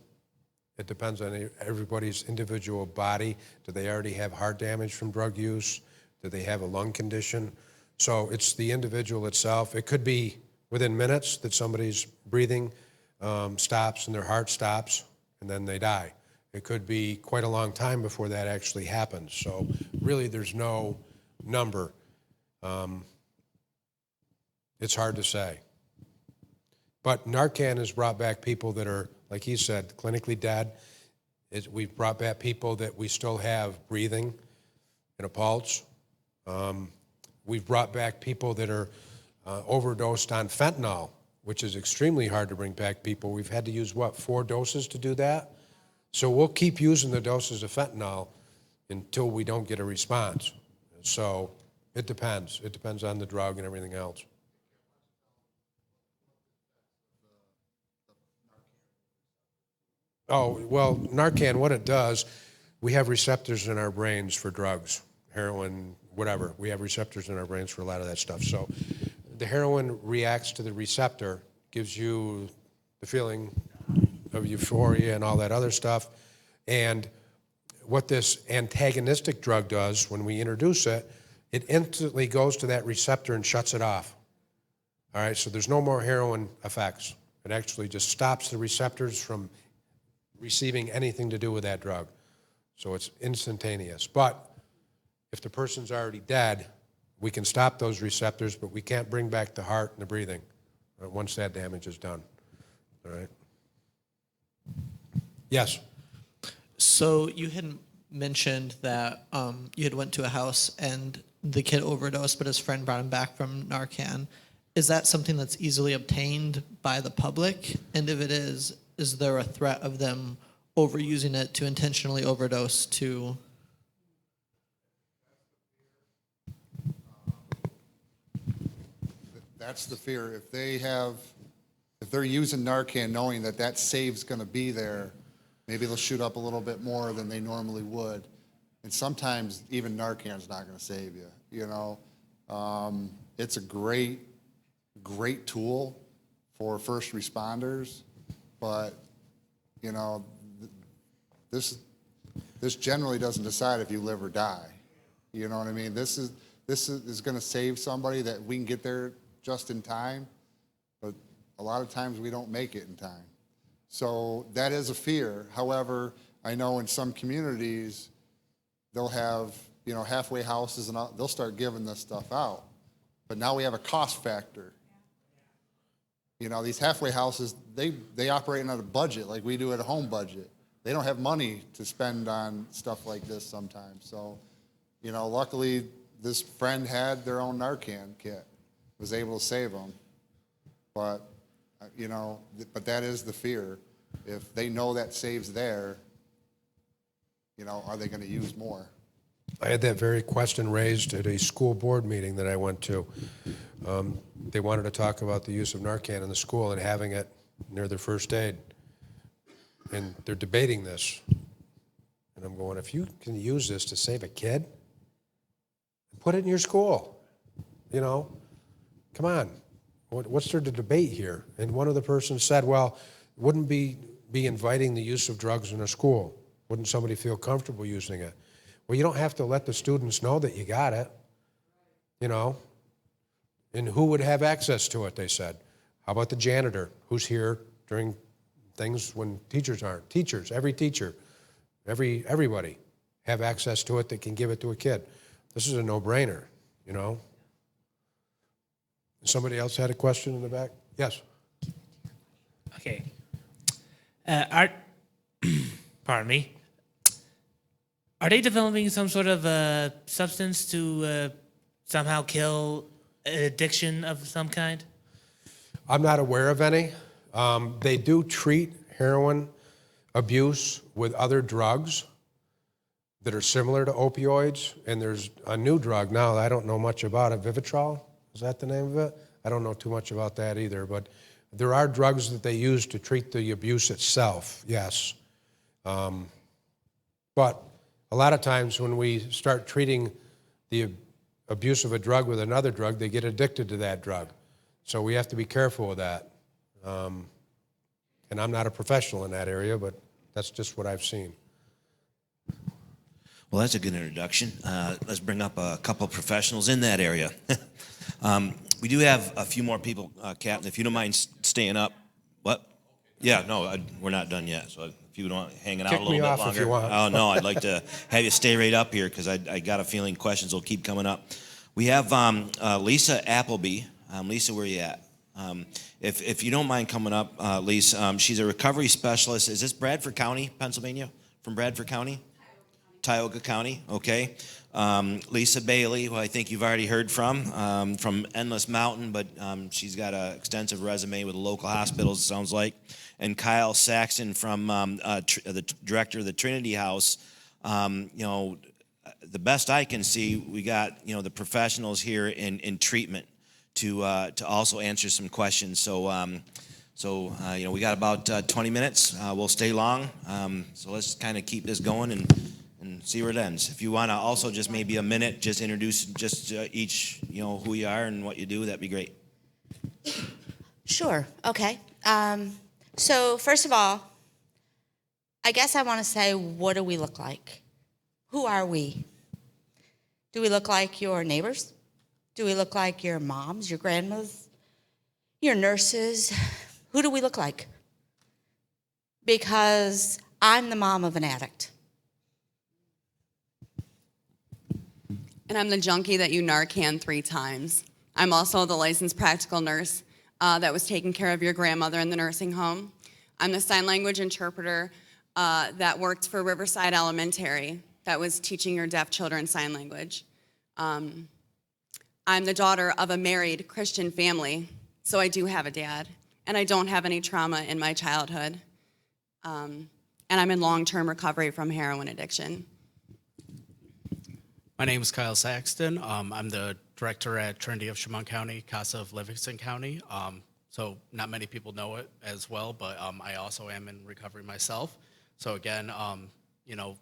It depends on everybody's individual body. Do they already have heart damage from drug use? Do they have a lung condition? So it's the individual itself. It could be within minutes that somebody's breathing stops and their heart stops and then they die. It could be quite a long time before that actually happens. So really there's no number. It's hard to say. But Narcan has brought back people that are, like he said, clinically dead. We've brought back people that we still have breathing and a pulse. We've brought back people that are overdosed on fentanyl, which is extremely hard to bring back people. We've had to use, 4 doses to do that? So we'll keep using the doses of fentanyl until we don't get a response. So it depends. It depends on the drug and everything else. Oh, well, Narcan, what it does, we have receptors in our brains for drugs, heroin, whatever. We have receptors in our brains for a lot of that stuff. So the heroin reacts to the receptor, gives you the feeling of euphoria and all that other stuff. And what this antagonistic drug does when we introduce it, it instantly goes to that receptor and shuts it off. All right, so there's no more heroin effects. It actually just stops the receptors from receiving anything to do with that drug. So it's instantaneous. But if the person's already dead, we can stop those receptors, but we can't bring back the heart and the breathing once that damage is done. All right? Yes? So you had mentioned that you had went to a house and the kid overdosed, but his friend brought him back from Narcan. Is that something that's easily obtained by the public? And if it is there a threat of them overusing it to intentionally overdose to? That's the fear. If they're using Narcan knowing that that save's going to be there, maybe they'll shoot up a little bit more than they normally would. And sometimes even Narcan's not going to save you, you know. It's a great tool for first responders, but, you know, this generally doesn't decide if you live or die. You know what I mean? This is going to save somebody that we can get there just in time, but a lot of times we don't make it in time. So that is a fear. However, I know in some communities, they'll have, you know, halfway houses and they'll start giving this stuff out. But now we have a cost factor. You know, these halfway houses, they operate on a budget like we do at a home budget. They don't have money to spend on stuff like this sometimes. So, you know, luckily this friend had their own Narcan kit, was able to save them. But, you know, but that is the fear. If they know that save's there, You know, are they going to use more? I had that very question raised at a school board meeting that I went to. They wanted to talk about the use of Narcan in the school and having it near their first aid. And they're debating this. And I'm going, if you can use this to save a kid, put it in your school. You know, come on. What's there to debate here? And one of the persons said, well, wouldn't be inviting the use of drugs in a school. Wouldn't somebody feel comfortable using it? Well, you don't have to let the students know that you got it, you know. And who would have access to it, they said. How about the janitor who's here during things when teachers aren't? Teachers, every teacher, everybody have access to it that can give it to a kid. This is a no-brainer, you know. Somebody else had a question in the back? Yes. Okay. Pardon me. Are they developing some sort of substance to somehow kill an addiction of some kind? I'm not aware of any. They do treat heroin abuse with other drugs that are similar to opioids, and there's a new drug now that I don't know much about it, Vivitrol, is that the name of it? I don't know too much about that either, but there are drugs that they use to treat the abuse itself, yes. But a lot of times when we start treating the abuse of a drug with another drug, they get addicted to that drug. So we have to be careful with that. And I'm not a professional in that area, but that's just what I've seen. Well, that's a good introduction. Let's bring up a couple of professionals in that area. We do have a few more people, Captain, if you don't mind staying up. What? Yeah, no, we're not done yet. So if you don't hang out Kick a little me bit off longer. if you want. Oh, no, I'd like to have you stay right up here because I got a feeling questions will keep coming up. We have Lisa Appleby. Lisa, where you at? If you don't mind coming up, Lisa, she's a recovery specialist. Is this Bradford County, Pennsylvania? From Bradford County? Tioga County, okay. Lisa Bailey, who I think you've already heard from Endless Mountain, but she's got an extensive resume with local hospitals, it sounds like. And Kyle Saxon from the director of the Trinity House. You know, the best I can see, we got, you know, the professionals here in treatment to also answer some questions. So, you know, we got about 20 minutes. We'll stay long. So let's kind of keep this going and see where it ends. If you want to also just maybe a minute, just introduce each, you know, who you are and what you do, that'd be great. Sure, okay. So first of all, I guess I want to say, what do we look like? Who are we? Do we look like your neighbors? Do we look like your moms, your grandmas, your nurses? Who do we look like? Because I'm the mom of an addict. And I'm the junkie that you Narcan 3 times. I'm also the licensed practical nurse that was taking care of your grandmother in the nursing home. I'm the sign language interpreter that worked for Riverside Elementary that was teaching your deaf children sign language. I'm the daughter of a married Christian family, so I do have a dad, and I don't have any trauma in my childhood. And I'm in long-term recovery from heroin addiction. My name is Kyle Saxton. I'm the director at Trinity of Chemung County, CASA of Livingston County. So not many people know it as well, but I also am in recovery myself. So again, you know,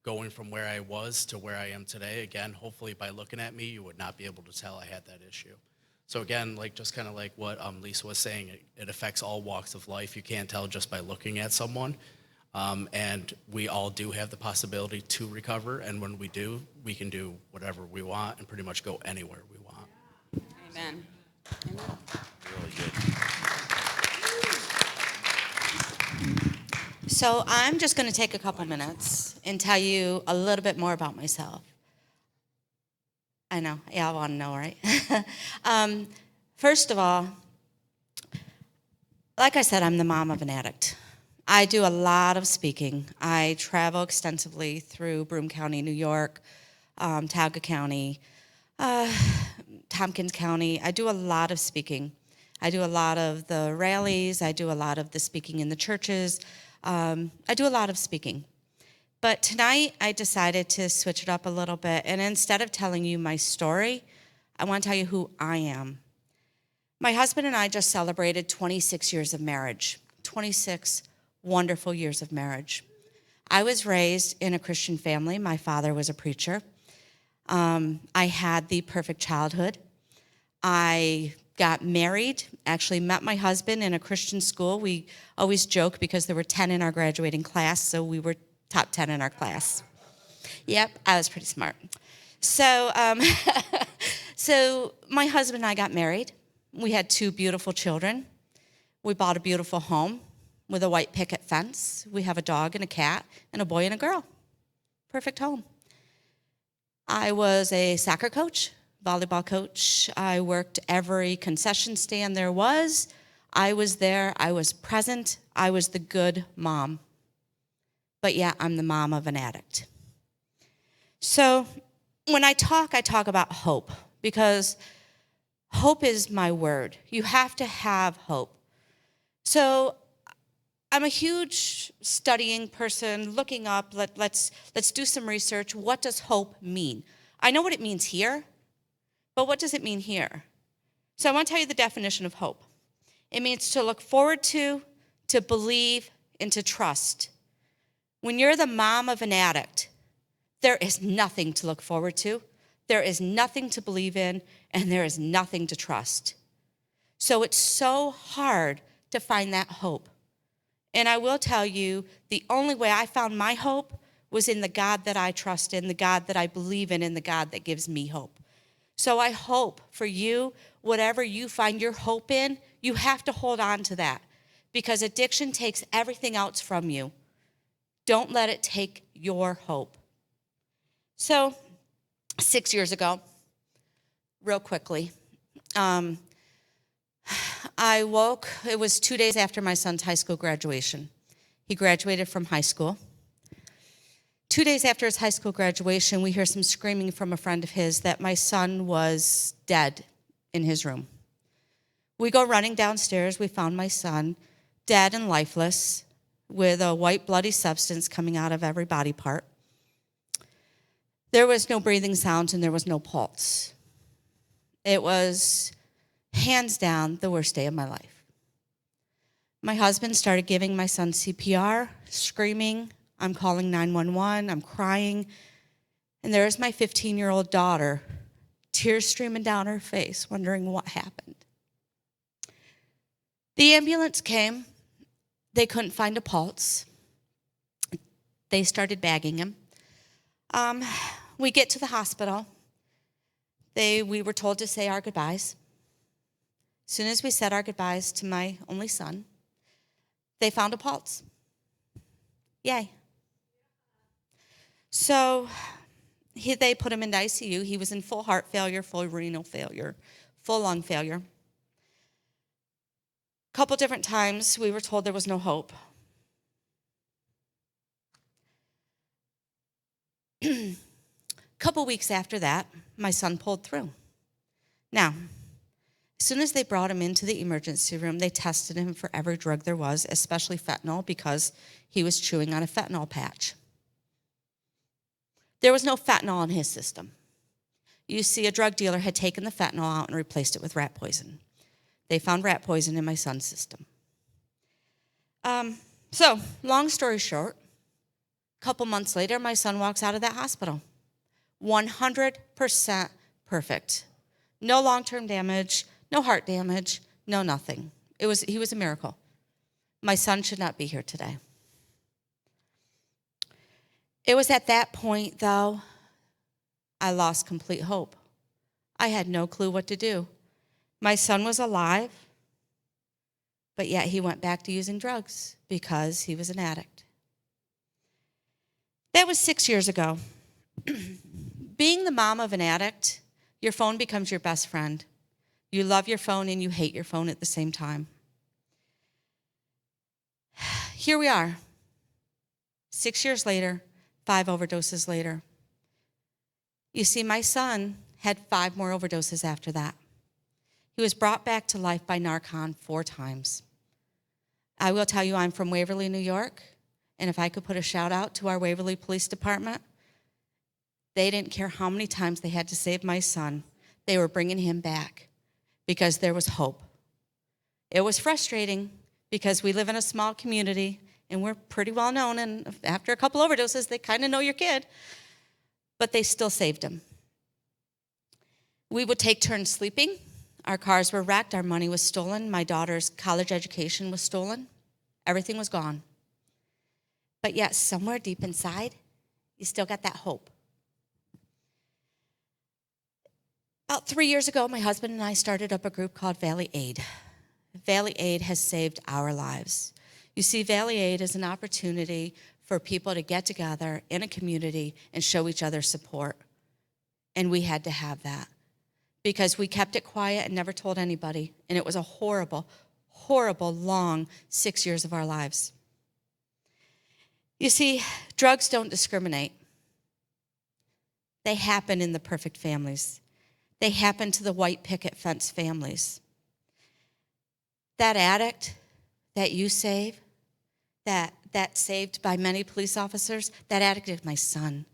going from where I was to where I am today, again, hopefully by looking at me, you would not be able to tell I had that issue. So again, like just kind of like what Lisa was saying, it affects all walks of life. You can't tell just by looking at someone. And we all do have the possibility to recover, and when we do, we can do whatever we want and pretty much go anywhere we want. Amen. Really good. So I'm just going to take a couple minutes and tell you a little bit more about myself. I know, y'all want to know, right? First of all, like I said, I'm the mom of an addict. I do a lot of speaking. I travel extensively through Broome County, New York, Tioga County, Tompkins County. I do a lot of speaking. I do a lot of the rallies. I do a lot of the speaking in the churches. I do a lot of speaking. But tonight, I decided to switch it up a little bit. And instead of telling you my story, I want to tell you who I am. My husband and I just celebrated 26 years of marriage, 26 wonderful years of marriage. I was raised in a Christian family. My father was a preacher. I had the perfect childhood. I got married, actually met my husband in a Christian school. We always joke because there were 10 in our graduating class, so we were top 10 in our class. Yep, I was pretty smart. So, so my husband and I got married. We had 2 beautiful children. We bought a beautiful home with a white picket fence. We have a dog and a cat and a boy and a girl. Perfect home. I was a soccer coach, volleyball coach. I worked every concession stand there was. I was there. I was present. I was the good mom. But yeah, I'm the mom of an addict. So when I talk about hope because hope is my word. You have to have hope. So I'm a huge studying person, looking up, let's do some research. What does hope mean? I know what it means here, but what does it mean here? So I want to tell you the definition of hope. It means to look forward to believe, and to trust. When you're the mom of an addict, there is nothing to look forward to, there is nothing to believe in, and there is nothing to trust. So it's so hard to find that hope. And I will tell you, the only way I found my hope was in the God that I trust in, the God that I believe in, and the God that gives me hope. So I hope for you, whatever you find your hope in, you have to hold on to that because addiction takes everything else from you. Don't let it take your hope. So 6 years ago, real quickly, I woke, it was 2 days after my son's high school graduation. He graduated from high school. 2 days after his high school graduation, we hear some screaming from a friend of his that my son was dead in his room. We go running downstairs. We found my son dead and lifeless with a white bloody substance coming out of every body part. There was no breathing sounds and there was no pulse. It was hands down the worst day of my life. My husband started giving my son CPR, screaming. I'm calling 911. I'm crying. And there's my 15-year-old daughter, tears streaming down her face, wondering what happened. The ambulance came. They couldn't find a pulse. They started bagging him. We get to the hospital. We were told to say our goodbyes. As soon as we said our goodbyes to my only son, they found a pulse. Yay. So they put him in ICU. He was in full heart failure, full renal failure, full lung failure. A couple different times we were told there was no hope. A couple weeks after that, my son pulled through. Now, as soon as they brought him into the emergency room, they tested him for every drug there was, especially fentanyl, because he was chewing on a fentanyl patch. There was no fentanyl in his system. You see, a drug dealer had taken the fentanyl out and replaced it with rat poison. They found rat poison in my son's system. So, long story short, a couple months later, my son walks out of that hospital. 100% perfect. No long-term damage, no heart damage, no nothing. He was a miracle. My son should not be here today. It was at that point, though, I lost complete hope. I had no clue what to do. My son was alive, but yet he went back to using drugs because he was an addict. That was 6 years ago. Being the mom of an addict, your phone becomes your best friend. You love your phone and you hate your phone at the same time. Here we are, 6 years later, 5 overdoses later. You see, my son had 5 more overdoses after that. He was brought back to life by Narcan 4 times. I will tell you, I'm from Waverly, New York, And if I could put a shout out to our Waverly Police Department, they didn't care how many times they had to save my son. They were bringing him back because there was hope. It was frustrating because we live in a small community and we're pretty well known, and after a couple overdoses, they kind of know your kid, but they still saved him. We would take turns sleeping. Our cars were wrecked. Our money was stolen. My daughter's college education was stolen. Everything was gone. But yet, somewhere deep inside, you still got that hope. About 3 years ago, my husband and I started up a group called Valley Aid. Valley Aid has saved our lives. You see, Valley Aid is an opportunity for people to get together in a community and show each other support. And we had to have that because we kept it quiet and never told anybody. And it was a horrible, horrible, long 6 years of our lives. You see, drugs don't discriminate. They happen in the perfect families. They happen to the white picket fence families. That addict that you save, that saved by many police officers, that addict is my son.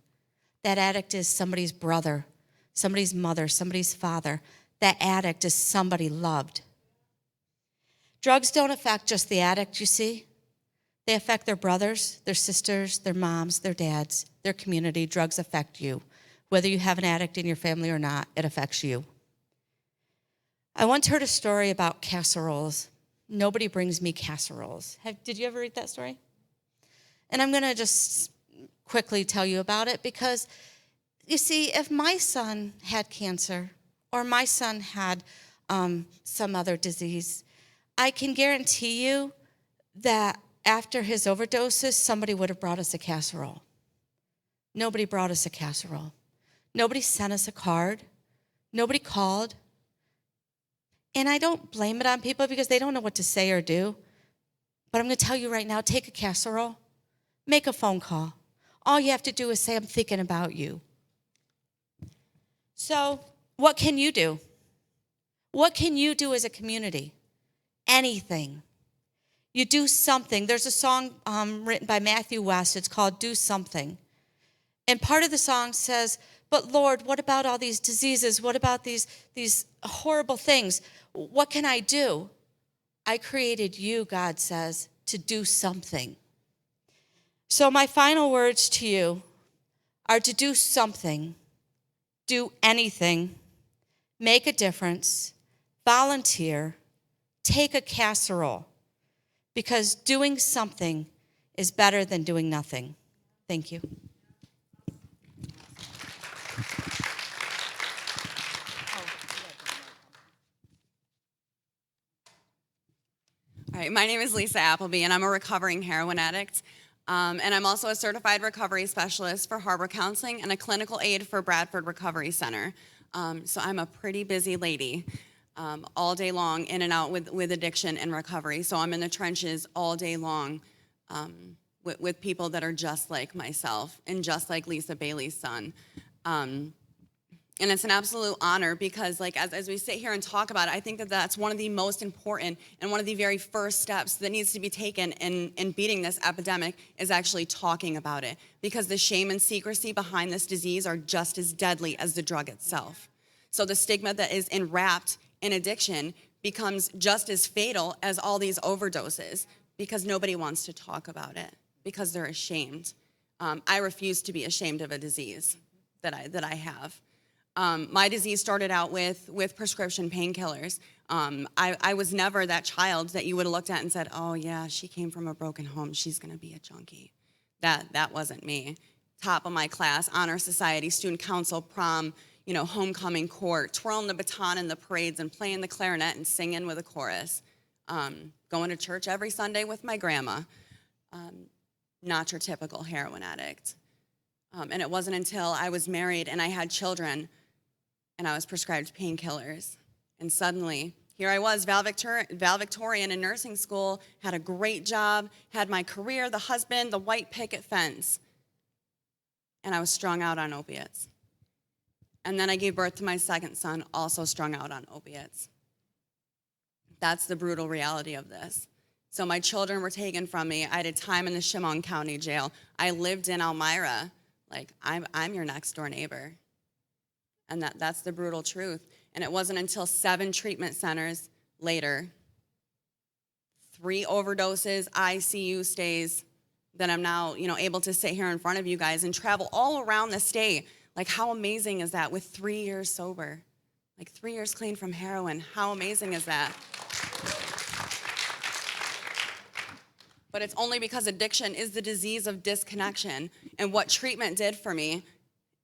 That addict is somebody's brother, somebody's mother, somebody's father. That addict is somebody loved. Drugs don't affect just the addict, you see. They affect their brothers, their sisters, their moms, their dads, their community. Drugs affect you. Whether you have an addict in your family or not, it affects you. I once heard a story about casseroles. Nobody brings me casseroles. Did you ever read that story? And I'm going to just quickly tell you about it because, you see, if my son had cancer or my son had some other disease, I can guarantee you that after his overdoses, somebody would have brought us a casserole. Nobody brought us a casserole. Nobody sent us a card. Nobody called. And I don't blame it on people because they don't know what to say or do. But I'm going to tell you right now, take a casserole, make a phone call. All you have to do is say, I'm thinking about you. So what can you do? What can you do as a community? Anything. You do something. There's a song written by Matthew West. It's called Do Something. And part of the song says, but Lord, what about all these diseases? What about these horrible things? What can I do? I created you, God says, to do something. So my final words to you are to do something, do anything, make a difference, volunteer, take a casserole, because doing something is better than doing nothing. Thank you. All right, my name is Lisa Appleby, and I'm a recovering heroin addict. And I'm also a certified recovery specialist for Harbor Counseling and a clinical aide for Bradford Recovery Center. So I'm a pretty busy lady, all day long, in and out with addiction and recovery. So I'm in the trenches all day long with people that are just like myself and just like Lisa Bailey's son. And it's an absolute honor because, like, as we sit here and talk about it, I think that that's one of the most important and one of the very first steps that needs to be taken in beating this epidemic is actually talking about it, because the shame and secrecy behind this disease are just as deadly as the drug itself. So the stigma that is enwrapped in addiction becomes just as fatal as all these overdoses because nobody wants to talk about it because they're ashamed. I refuse to be ashamed of a disease that I have. My disease started out with prescription painkillers. I was never that child that you would have looked at and said, oh yeah, she came from a broken home, she's gonna be a junkie. That wasn't me. Top of my class, honor society, student council, prom, homecoming court, twirling the baton in the parades and playing the clarinet and singing with a chorus. Going to church every Sunday with my grandma. Not your typical heroin addict. And it wasn't until I was married and I had children and I was prescribed painkillers. And suddenly, here I was, valedictorian in nursing school, had a great job, had my career, the husband, the white picket fence. And I was strung out on opiates. And then I gave birth to my second son, also strung out on opiates. That's the brutal reality of this. So my children were taken from me. I did time in the Chemung County Jail. I lived in Elmira. Like, I'm your next door neighbor. And that's the brutal truth. And it wasn't until 7 treatment centers later, 3 overdoses, ICU stays, that I'm now, able to sit here in front of you guys and travel all around the state. Like, how amazing is that with 3 years sober? Like 3 years clean from heroin. How amazing is that? But it's only because addiction is the disease of disconnection. And what treatment did for me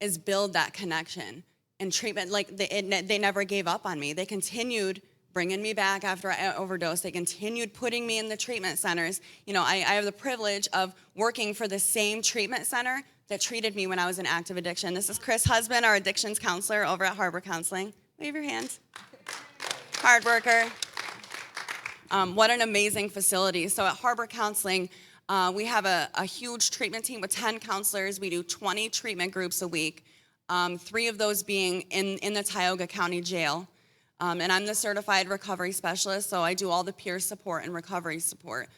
is build that connection. And treatment, like they never gave up on me. They continued bringing me back after I overdosed. They continued putting me in the treatment centers. I have the privilege of working for the same treatment center that treated me when I was in active addiction. This is Chris Husband, our addictions counselor over at Harbor Counseling. Wave your hand. Hard worker. What an amazing facility. So at Harbor Counseling, we have a huge treatment team with 10 counselors. We do 20 treatment groups a week, 3 of those being in the Tioga County Jail. And I'm the certified recovery specialist, so I do all the peer support and recovery support.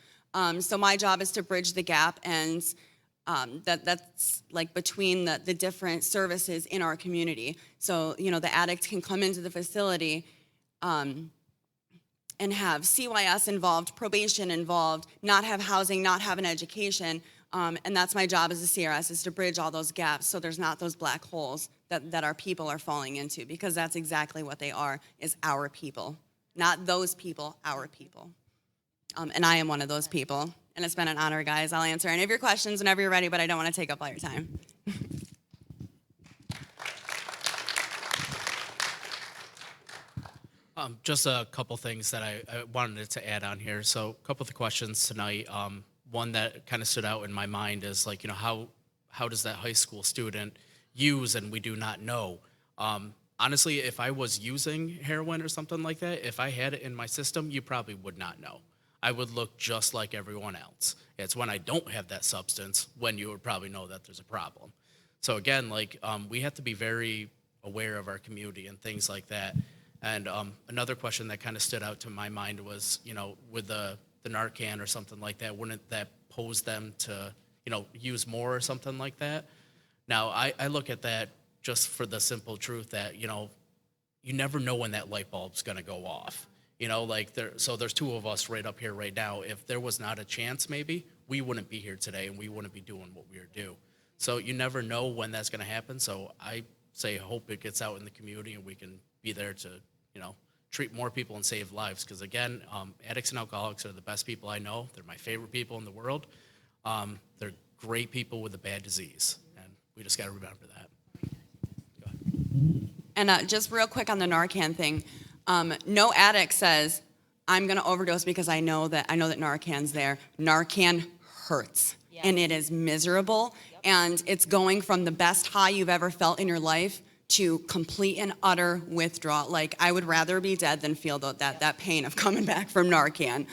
So my job is to bridge the gap, and that's like between the different services in our community. So, the addict can come into the facility and have CYS involved, probation involved, not have housing, not have an education. And that's my job as a CRS, is to bridge all those gaps so there's not those black holes that our people are falling into, because that's exactly what they are, is our people. Not those people, our people. And I am one of those people. And it's been an honor, guys. I'll answer any of your questions whenever you're ready, but I don't want to take up all your time. Just a couple things that I wanted to add on here. So a couple of the questions tonight. One that kind of stood out in my mind is like, how does that high school student use and we do not know? Honestly, if I was using heroin or something like that, if I had it in my system, you probably would not know. I would look just like everyone else. It's when I don't have that substance when you would probably know that there's a problem. So again, like we have to be very aware of our community and things like that. And another question that kind of stood out to my mind was, with the Narcan or something like that, wouldn't that pose them to, use more or something like that? Now, I look at that just for the simple truth that, you never know when that light bulb's gonna go off. So there's 2 of us right up here right now. If there was not a chance, maybe, we wouldn't be here today and we wouldn't be doing what we are doing. So you never know when that's gonna happen. So I say, hope it gets out in the community and we can be there to, treat more people and save lives. Because again, addicts and alcoholics are the best people I know. They're my favorite people in the world. They're great people with a bad disease. And we just gotta remember that. Go ahead. And just real quick on the Narcan thing, no addict says, I'm gonna overdose because I know that Narcan's there. Narcan hurts, and it is miserable, and it's going from the best high you've ever felt in your life to complete and utter withdrawal. Like, I would rather be dead than feel that pain of coming back from Narcan.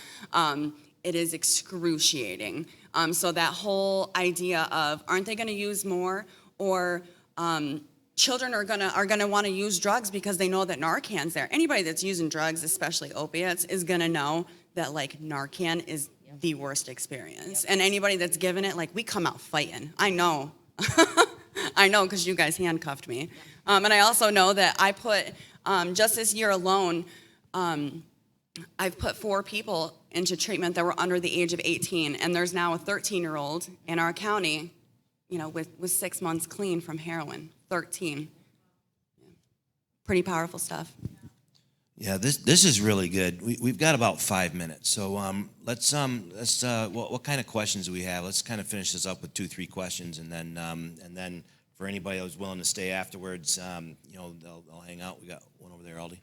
It is excruciating. So that whole idea of, aren't they gonna use more? Or children are gonna wanna use drugs because they know that Narcan's there. Anybody that's using drugs, especially opiates, is gonna know that like Narcan is the worst experience. And anybody that's given it, like, we come out fighting. I know. I know, because you guys handcuffed me. And I also know that I put, just this year alone, I've put 4 people into treatment that were under the age of 18. And there's now a 13-year-old in our county, with 6 months clean from heroin. 13. Pretty powerful stuff. Yeah, this is really good. We've got about 5 minutes, so let's what kind of questions do we have? Let's kind of finish this up with 2-3 questions, and then for anybody who's willing to stay afterwards, they'll hang out. We got one over there, Aldi.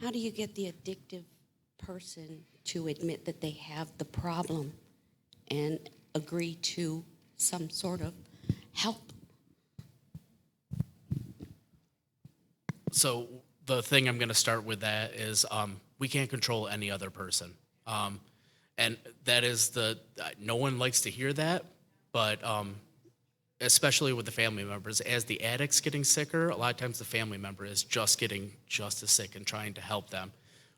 How do you get the addictive person to admit that they have the problem and agree to some sort of help? So the thing I'm going to start with that is we can't control any other person. And that is no one likes to hear that, but especially with the family members, as the addict's getting sicker, a lot of times the family member is just getting just as sick and trying to help them.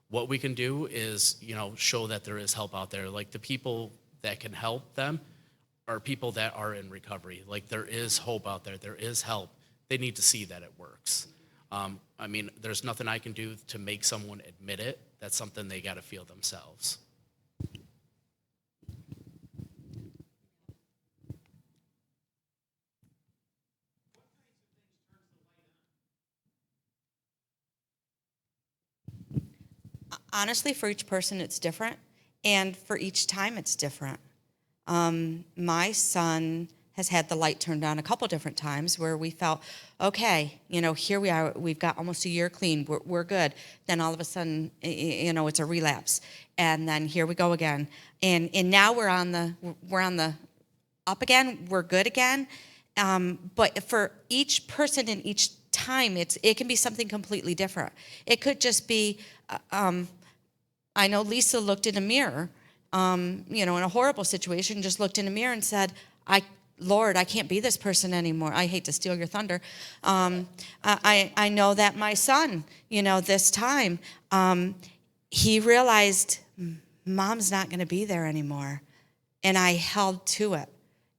What we can do is, show that there is help out there. Like, the people that can help them are people that are in recovery. Like, there is hope out there. There is help. They need to see that it works. There's nothing I can do to make someone admit it. That's something they got to feel themselves. Honestly, for each person, it's different. And for each time, it's different. My son has had the light turned on a couple different times where we felt, okay, here we are, we've got almost a year clean, we're good. Then all of a sudden, it's a relapse. And then here we go again. And now we're on the up again, we're good again. But for each person in each time, it can be something completely different. It could just be, I know Lisa looked in a mirror, in a horrible situation, just looked in a mirror and said, Lord, I can't be this person anymore. I hate to steal your thunder. I know that my son, this time, he realized mom's not going to be there anymore. And I held to it,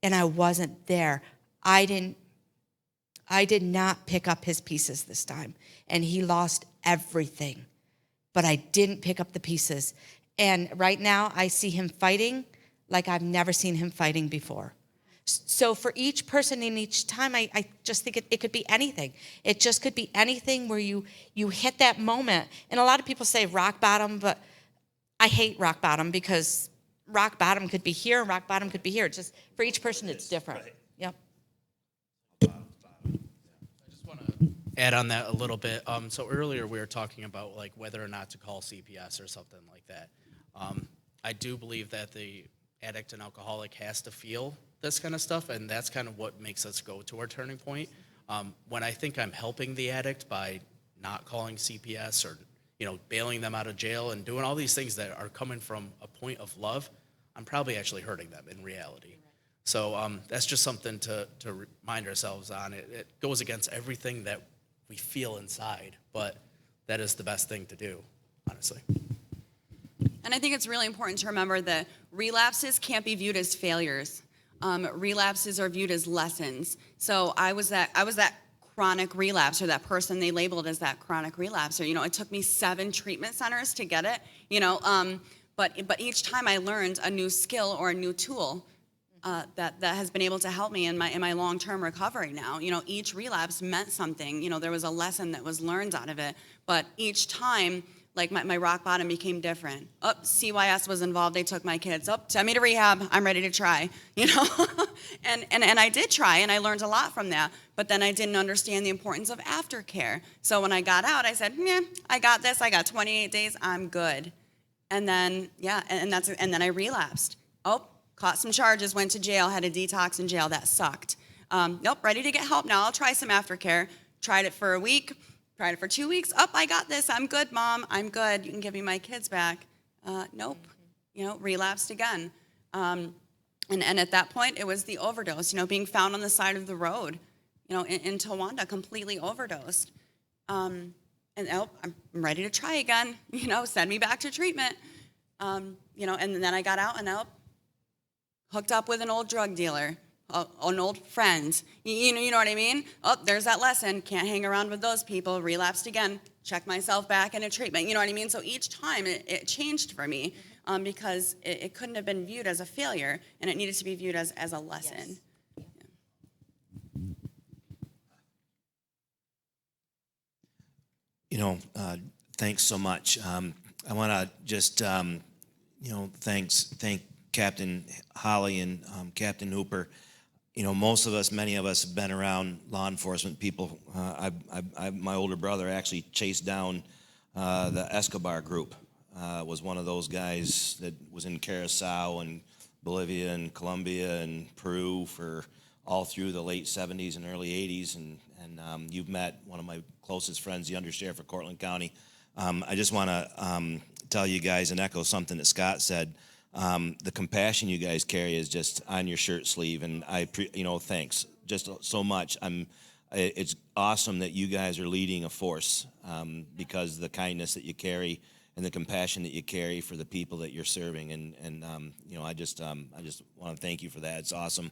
and I wasn't there. I did not pick up his pieces this time, and he lost everything. But I didn't pick up the pieces. And right now, I see him fighting like I've never seen him fighting before. So for each person in each time, I just think it could be anything. It just could be anything where you hit that moment. And a lot of people say rock bottom, but I hate rock bottom because rock bottom could be here and rock bottom could be here. It's just for each person, it's different. Right. Yep. Add on that a little bit. So earlier we were talking about like whether or not to call CPS or something like that. I do believe that the addict and alcoholic has to feel this kind of stuff, and that's kind of what makes us go to our turning point. When I think I'm helping the addict by not calling CPS or bailing them out of jail and doing all these things that are coming from a point of love, I'm probably actually hurting them in reality. So that's just something to remind ourselves on. It goes against everything that we feel inside, but that is the best thing to do, honestly. And I think it's really important to remember that relapses can't be viewed as failures. Relapses are viewed as lessons. So I was that chronic relapse, or that person they labeled as that chronic relapse. Or it took me 7 treatment centers to get it. But each time I learned a new skill or a new tool that has been able to help me in my long-term recovery now. Each relapse meant something. There was a lesson that was learned out of it. But each time, like my rock bottom became different. CYS was involved. They took my kids. Send me to rehab. I'm ready to try. And I did try, and I learned a lot from that. But then I didn't understand the importance of aftercare. So when I got out, I said, I got this. I got 28 days. I'm good. And then and then I relapsed. Caught some charges, went to jail, had a detox in jail. That sucked. Ready to get help now. I'll try some aftercare. Tried it for a week, tried it for 2 weeks. I got this. I'm good, Mom. I'm good. You can give me my kids back. Nope. Relapsed again. And at that point, it was the overdose, being found on the side of the road, in Towanda, completely overdosed. And I'm ready to try again, send me back to treatment. And then I got out and hooked up with an old drug dealer, an old friend. You know what I mean? There's that lesson. Can't hang around with those people. Relapsed again. Check myself back into treatment. You know what I mean? So each time it changed for me because it couldn't have been viewed as a failure, and it needed to be viewed as a lesson. Yes. Thanks so much. I want to just, thank Captain Holly and Captain Hooper. Many of us have been around law enforcement people. My older brother actually chased down the Escobar group. Was one of those guys that was in Curacao and Bolivia and Colombia and Peru for all through the late 70s and early 80s. And you've met one of my closest friends, the Undersheriff of Cortland County. I just want to tell you guys and echo something that Scott said. The compassion you guys carry is just on your shirt sleeve, and thanks. just so much. It's awesome that you guys are leading a force because of the kindness that you carry and the compassion that you carry for the people that you're serving. And you know, I just want to thank you for that. It's awesome.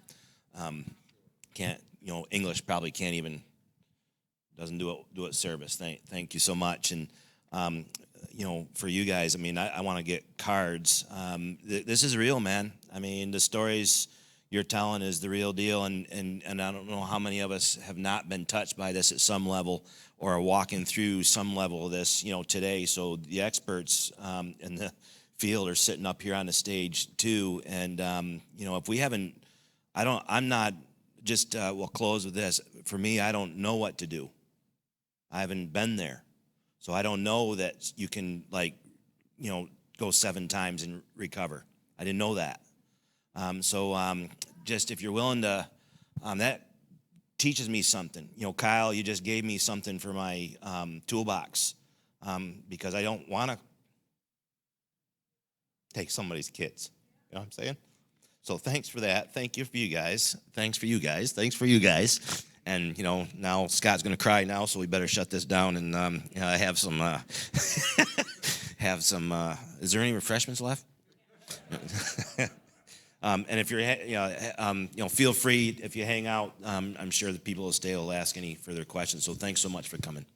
English probably can't even, doesn't do it service. Thank you so much. And you know, for you guys, I mean, I want to get cards. This is real, man. I mean, the stories you're telling is the real deal, and I don't know how many of us have not been touched by this at some level or are walking through some level of this, you know, today. So the experts in the field are sitting up here on the stage too, and you know, if we haven't, I'm not just. We'll close with this. For me, I don't know what to do. I haven't been there, so I don't know that you can, like, you know, go 7 times and recover. I didn't know that. Just if you're willing to, that teaches me something. You know, Kyle, you just gave me something for my toolbox because I don't want to take somebody's kids. You know what I'm saying? So thanks for that. Thank you for you guys. Thanks for you guys. Thanks for you guys. And, you know, now Scott's going to cry now, so we better shut this down and have some, is there any refreshments left? And if you're, feel free if you hang out. I'm sure the people at Stay will ask any further questions. So thanks so much for coming.